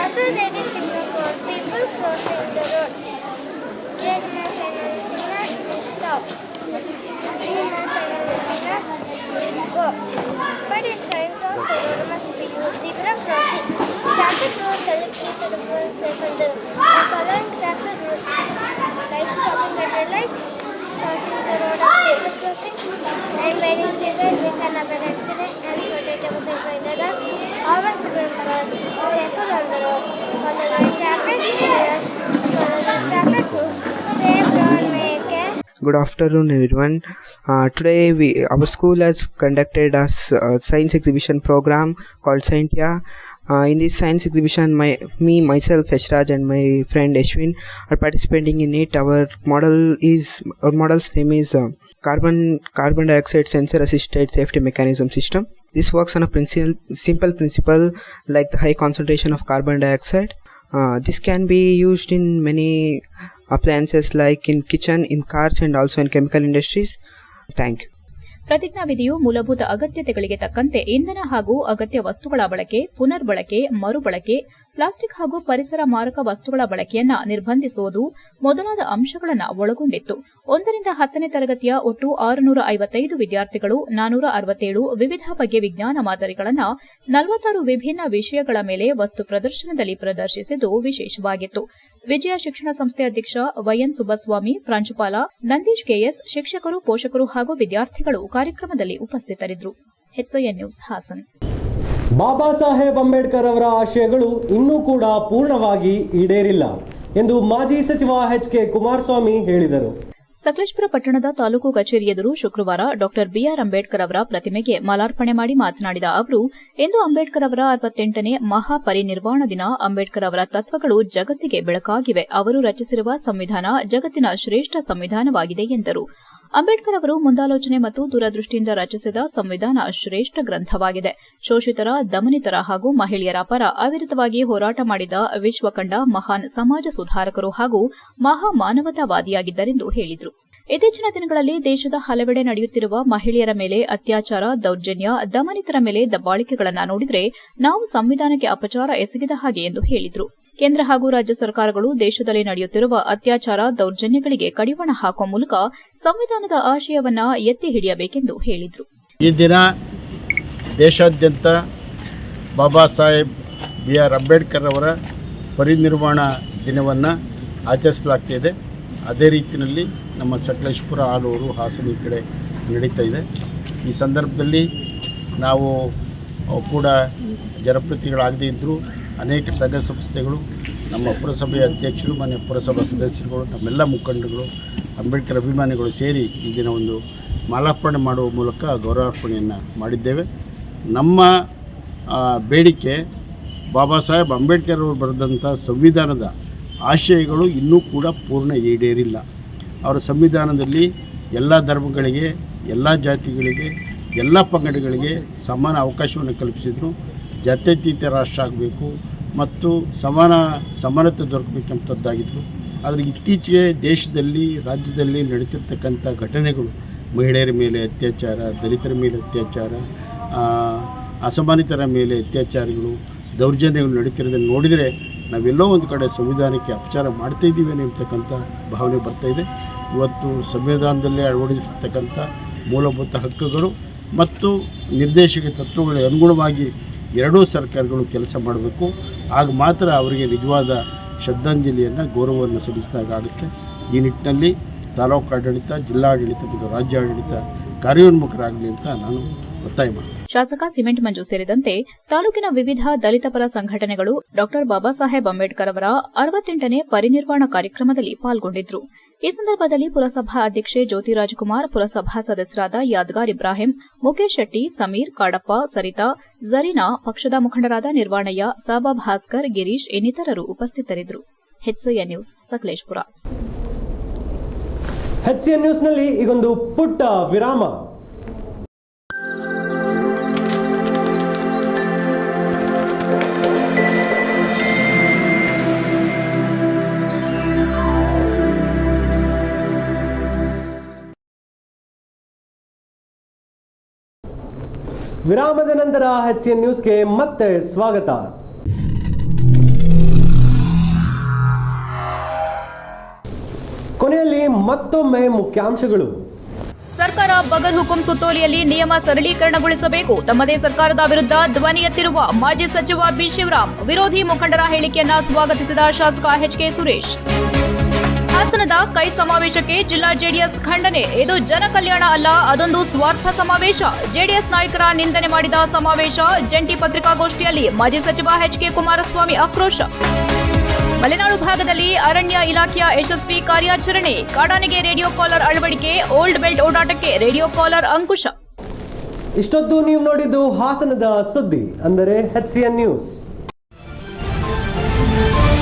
Also there is signal for people crossing the road. Red signal is stop. Green signal is go. But it's time to cross the road must be used. Zebra crossing. Traffic rules help keep the people safe on the road. By following traffic rules, like stopping at red light, crossing the road at zebra crossing, and wearing seatbelt, we can avoid accident and protect ourselves by others. Always remember, be careful on the road. Follow the traffic signals. Follow the traffic rules. Safe road make care. Good afternoon, everyone. Today, our school has conducted a science exhibition program called Scientia. In this science exhibition, myself, Yashraj, and my friend Ashwin are participating in it. Our model's name is carbon dioxide sensor assisted safety mechanism system. This works on a simple principle like the high concentration of carbon dioxide. This can be used in many appliances like in kitchen, in cars, and also in chemical industries. Thank you. ಪ್ರತಿಜ್ಞಾವಿಧಿಯು ಮೂಲಭೂತ ಅಗತ್ಯತೆಗಳಿಗೆ ತಕ್ಕಂತೆ ಇಂಧನ ಹಾಗೂ ಅಗತ್ಯ ವಸ್ತುಗಳ ಬಳಕೆ, ಪುನರ್ಬಳಕೆ, ಮರುಬಳಕೆ, ಪ್ಲಾಸ್ಟಿಕ್ ಹಾಗೂ ಪರಿಸರ ಮಾರಕ ವಸ್ತುಗಳ ಬಳಕೆಯನ್ನ ನಿರ್ಬಂಧಿಸುವುದು ಮೊದಲಾದ ಅಂಶಗಳನ್ನು ಒಳಗೊಂಡಿತ್ತು. 1 ರಿಂದ 10ನೇ ತರಗತಿಯ ಒಟ್ಟು 655 ವಿದ್ಯಾರ್ಥಿಗಳು 467 ವಿವಿಧ ಬಗೆಯ ವಿಜ್ಞಾನ ಮಾದರಿಗಳನ್ನು 46 ವಿಭಿನ್ನ ವಿಷಯಗಳ ಮೇಲೆ ವಸ್ತು ಪ್ರದರ್ಶನದಲ್ಲಿ ಪ್ರದರ್ಶಿಸಿದ್ದು ವಿಶೇಷವಾಗಿತ್ತು. ವಿಜಯ ಶಿಕ್ಷಣ ಸಂಸ್ಥೆ ಅಧ್ಯಕ್ಷ ವೈಎನ್ ಸುಬ್ಬಸ್ವಾಮಿ, ಪ್ರಾಂಶುಪಾಲ ನಂದೀಶ್ ಕೆಎಸ್, ಶಿಕ್ಷಕರು, ಪೋಷಕರು ಹಾಗೂ ವಿದ್ಯಾರ್ಥಿಗಳು ಕಾರ್ಯಕ್ರಮದಲ್ಲಿ ಉಪಸ್ಥಿತರಿದ್ದರು. HCN news Hassan. ಬಾಬಾ ಸಾಹೇಬ್ ಅಂಬೇಡ್ಕರ್ ಅವರ ಆಶಯಗಳು ಇನ್ನೂ ಕೂಡ ಪೂರ್ಣವಾಗಿ ಈಡೇರಿಲ್ಲ ಎಂದು ಮಾಜಿ ಸಚಿವ HK ಕುಮಾರಸ್ವಾಮಿ ಹೇಳಿದರು. ಸಕಲೇಶಪುರ ಪಟ್ಟಣದ ತಾಲೂಕು ಕಚೇರಿ ಎದುರು ಶುಕ್ರವಾರ ಡಾ ಬಿಆರ್ ಅಂಬೇಡ್ಕರ್ ಅವರ ಪ್ರತಿಮೆಗೆ ಮಾಲಾರ್ಪಣೆ ಮಾಡಿ ಮಾತನಾಡಿದ ಅವರು, ಇಂದು ಅಂಬೇಡ್ಕರ್ ಅವರ 68ನೇ ಮಹಾಪರಿನಿರ್ವಾಣ ದಿನ. ಅಂಬೇಡ್ಕರ್ ಅವರ ತತ್ವಗಳು ಜಗತ್ತಿಗೆ ಬೆಳಕಾಗಿವೆ. ಅವರು ರಚಿಸಿರುವ ಸಂವಿಧಾನ ಜಗತ್ತಿನ ಶ್ರೇಷ್ಠ ಸಂವಿಧಾನವಾಗಿದೆ ಎಂದರು. ಅಂಬೇಡ್ಕರ್ ಅವರು ಮುಂದಾಲೋಚನೆ ಮತ್ತು ದೂರದೃಷ್ಟಿಯಿಂದ ರಚಿಸಿದ ಸಂವಿಧಾನ ಶ್ರೇಷ್ಠ ಗ್ರಂಥವಾಗಿದೆ. ಶೋಷಿತರ, ದಮನಿತರ ಹಾಗೂ ಮಹಿಳೆಯರ ಪರ ಅವಿರತವಾಗಿ ಹೋರಾಟ ಮಾಡಿದ ವಿಶ್ವ ಕಂಡ ಮಹಾನ್ ಸಮಾಜ ಸುಧಾರಕರು ಹಾಗೂ ಮಹಾ ಮಾನವತಾವಾದಿಯಾಗಿದ್ದರೆಂದು ಹೇಳಿದರು. ಇತ್ತೀಚಿನ ದಿನಗಳಲ್ಲಿ ದೇಶದ ಹಲವೆಡೆ ನಡೆಯುತ್ತಿರುವ ಮಹಿಳೆಯರ ಮೇಲೆ ಅತ್ಯಾಚಾರ, ದೌರ್ಜನ್ಯ, ದಮನಿತರ ಮೇಲೆ ದಬ್ಬಾಳಿಕೆಗಳನ್ನು ನೋಡಿದರೆ ನಾವು ಸಂವಿಧಾನಕ್ಕೆ ಅಪಚಾರ ಎಸಗಿದ ಹಾಗೆ ಎಂದು ಹೇಳಿದರು. ಕೇಂದ್ರ ಹಾಗೂ ರಾಜ್ಯ ಸರ್ಕಾರಗಳು ದೇಶದಲ್ಲಿ ನಡೆಯುತ್ತಿರುವ ಅತ್ಯಾಚಾರ, ದೌರ್ಜನ್ಯಗಳಿಗೆ ಕಡಿವಾಣ ಹಾಕುವ ಮೂಲಕ ಸಂವಿಧಾನದ ಆಶಯವನ್ನ ಎತ್ತಿ ಹಿಡಿಯಬೇಕೆಂದು ಹೇಳಿದರು. ಈ ದಿನ ದೇಶಾದ್ಯಂತ ಬಾಬಾ ಸಾಹೇಬ್ ಬಿಆರ್ ಅಂಬೇಡ್ಕರ್ ಅವರ ಪರಿನಿರ್ವಾಣ ದಿನವನ್ನು ಆಚರಿಸಲಾಗ್ತಿದೆ. ಅದೇ ರೀತಿಯಲ್ಲಿ ನಮ್ಮ ಸಕಲೇಶಪುರ, ಆಲೂರು, ಹಾಸನ ಈ ಕಡೆ ನಡೀತಾ ಇದೆ. ಈ ಸಂದರ್ಭದಲ್ಲಿ ನಾವು ಕೂಡ ಜನಪ್ರತಿನಿಧಿಗಳಾಗದೇ ಇದ್ದರೂ ಅನೇಕ ಸಂಘ ಸಂಸ್ಥೆಗಳು, ನಮ್ಮ ಪುರಸಭೆಯ ಅಧ್ಯಕ್ಷರು, ಮನೆ ಪುರಸಭಾ ಸದಸ್ಯರುಗಳು, ನಮ್ಮೆಲ್ಲ ಮುಖಂಡರುಗಳು, ಅಂಬೇಡ್ಕರ್ ಅಭಿಮಾನಿಗಳು ಸೇರಿ ಈ ದಿನ ಒಂದು ಮಾಲಾರ್ಪಣೆ ಮಾಡುವ ಮೂಲಕ ಗೌರವಾರ್ಪಣೆಯನ್ನು ಮಾಡಿದ್ದೇವೆ. ನಮ್ಮ ಬೇಡಿಕೆ ಬಾಬಾ ಸಾಹೇಬ್ ಅಂಬೇಡ್ಕರ್ ಅವರು ಬರೆದಂಥ ಸಂವಿಧಾನದ ಆಶಯಗಳು ಇನ್ನೂ ಕೂಡ ಪೂರ್ಣ ಈಡೇರಿಲ್ಲ. ಅವರ ಸಂವಿಧಾನದಲ್ಲಿ ಎಲ್ಲ ಧರ್ಮಗಳಿಗೆ, ಎಲ್ಲ ಜಾತಿಗಳಿಗೆ, ಎಲ್ಲ ಪಂಗಡಗಳಿಗೆ ಸಮಾನ ಅವಕಾಶವನ್ನು ಕಲ್ಪಿಸಿದ್ರು. ಜಾತ್ಯತೀತ ರಾಷ್ಟ್ರ ಆಗಬೇಕು ಮತ್ತು ಸಮಾನತೆ ದೊರಕಬೇಕಂಥದ್ದಾಗಿತ್ತು. ಆದರೆ ಇತ್ತೀಚೆಗೆ ದೇಶದಲ್ಲಿ, ರಾಜ್ಯದಲ್ಲಿ ನಡೀತಿರ್ತಕ್ಕಂಥ ಘಟನೆಗಳು, ಮಹಿಳೆಯರ ಮೇಲೆ ಅತ್ಯಾಚಾರ, ದಲಿತರ ಮೇಲೆ ಅತ್ಯಾಚಾರ, ಅಸಮಾನಿತರ ಮೇಲೆ ಅತ್ಯಾಚಾರಗಳು, ದೌರ್ಜನ್ಯಗಳು ನಡೀತಿರೋದನ್ನು ನೋಡಿದರೆ ನಾವೆಲ್ಲೋ ಒಂದು ಕಡೆ ಸಂವಿಧಾನಕ್ಕೆ ಅಪಚಾರ ಮಾಡ್ತಾಯಿದ್ದೀವಿ ಅನ್ನತಕ್ಕಂಥ ಭಾವನೆ ಬರ್ತಾಯಿದೆ. ಇವತ್ತು ಸಂವಿಧಾನದಲ್ಲೇ ಅಳವಡಿಸಿರ್ತಕ್ಕಂಥ ಮೂಲಭೂತ ಹಕ್ಕುಗಳು ಮತ್ತು ನಿರ್ದೇಶಕ ತತ್ವಗಳಿಗೆ ಅನುಗುಣವಾಗಿ ಎರಡೂ ಸರ್ಕಾರಗಳು ಕೆಲಸ ಮಾಡಬೇಕು. ಆಗ ಮಾತ್ರ ಅವರಿಗೆ ನಿಜವಾದ ಶ್ರದ್ಧಾಂಜಲಿಯನ್ನು, ಗೌರವವನ್ನು ಸಲ್ಲಿಸಿದಾಗುತ್ತೆ. ಈ ನಿಟ್ಟಿನಲ್ಲಿ ತಾಲೂಕು ಆಡಳಿತ, ಜಿಲ್ಲಾಡಳಿತ ಮತ್ತು ರಾಜ್ಯಾಡಳಿತ ಕಾರ್ಯೋನ್ಮುಖರಾಗಲಿ ಅಂತ ನಾನು ಒತ್ತಾಯ ಮಾಡ್ತೀನಿ. ಶಾಸಕ ಸಿಮೆಂಟ್ ಮಂಜು ಸೇರಿದಂತೆ ತಾಲೂಕಿನ ವಿವಿಧ ದಲಿತ ಪರ ಸಂಘಟನೆಗಳು ಡಾ ಬಾಬಾ ಸಾಹೇಬ್ ಅಂಬೇಡ್ಕರ್ ಅವರ 68ನೇ ಪರಿನಿರ್ವಾಣ ಕಾರ್ಯಕ್ರಮದಲ್ಲಿ ಪಾಲ್ಗೊಂಡಿದ್ದರು. ಈ ಸಂದರ್ಭದಲ್ಲಿ ಪುರಸಭಾ ಅಧ್ಯಕ್ಷೆ ಜ್ಯೋತಿ ರಾಜಕುಮಾರ್, ಪುರಸಭಾ ಸದಸ್ಯರಾದ ಯಾದಗಾರ್ ಇಬ್ರಾಹಿಂ, ಮುಖೇಶ್ ಶೆಟ್ಟಿ, ಸಮೀರ್, ಕಾಡಪ್ಪ, ಸರಿತಾ, ಜರೀನಾ, ಪಕ್ಷದ ಮುಖಂಡರಾದ ನಿರ್ವಾಣಯ್ಯ, ಸಾಬಾ ಭಾಸ್ಕರ್, ಗಿರೀಶ್ ಇನ್ನಿತರರು ಉಪಸ್ಥಿತರಿದ್ದರು. HCN news Sakleshpur. HCN ನ್ಯೂಸ್ನಲ್ಲಿ ಈಗೊಂದು ಪುಟ್ಟ ವಿರಾಮ. ವಿರಾಮದ ನಂತರ HCN ನ್ಯೂಸ್ಗೆ ಮತ್ತೆ ಸ್ವಾಗತ. ಕೊನೆಯಲ್ಲಿ ಮತ್ತೊಮ್ಮೆ ಮುಖ್ಯಾಂಶಗಳು. ಸರ್ಕಾರ ಬಗರ್ ಹುಕುಂ ಸುತ್ತೋಲೆಯಲ್ಲಿ ನಿಯಮ ಸರಳೀಕರಣಗೊಳಿಸಬೇಕು. ತಮ್ಮದೇ ಸರ್ಕಾರದ ವಿರುದ್ಧ ಧ್ವನಿ ಎತ್ತಿರುವ ಮಾಜಿ ಸಚಿವ ಬಿ ಶಿವರಾಮ್. ವಿರೋಧಿ ಮುಖಂಡರ ಹೇಳಿಕೆಯನ್ನ ಸ್ವಾಗತಿಸಿದ ಶಾಸಕ ಎಚ್.ಕೆ. ಸುರೇಶ್. ಹಾಸನದ ಕೈ ಸಮಾವೇಶಕ್ಕೆ ಜಿಲ್ಲಾ ಜೆಡಿಎಸ್ ಖಂಡನೆ. ಇದು ಜನಕಲ್ಯಾಣ ಅಲ್ಲ, ಅದೊಂದು ಸ್ವಾರ್ಥ ಸಮಾವೇಶ. ಜೆಡಿಎಸ್ ನಾಯಕರ ನಿಂದನೆ ಮಾಡಿದ ಸಮಾವೇಶ. ಜಂಟಿ ಪತ್ರಿಕಾಗೋಷ್ಠಿಯಲ್ಲಿ ಮಾಜಿ ಸಚಿವ ಎಚ್.ಕೆ. ಕುಮಾರಸ್ವಾಮಿ ಆಕ್ರೋಶ. ಮಲೆನಾಡು ಭಾಗದಲ್ಲಿ ಅರಣ್ಯ ಇಲಾಖೆಯ ಯಶಸ್ವಿ ಕಾರ್ಯಾಚರಣೆ. ಕಾಡಾನೆಗೆ ರೇಡಿಯೋ ಕಾಲರ್ ಅಳವಡಿಕೆ. ಓಲ್ಡ್ ಬೆಲ್ಟ್ ಓಡಾಟಕ್ಕೆ ರೇಡಿಯೋ ಕಾಲರ್ ಅಂಕುಶ. ಇಷ್ಟೊತ್ತು ನೀವು ನೋಡಿದ್ದು ಹಾಸನದ ಸುದ್ದಿ, ಅಂದರೆ HCN ನ್ಯೂಸ್.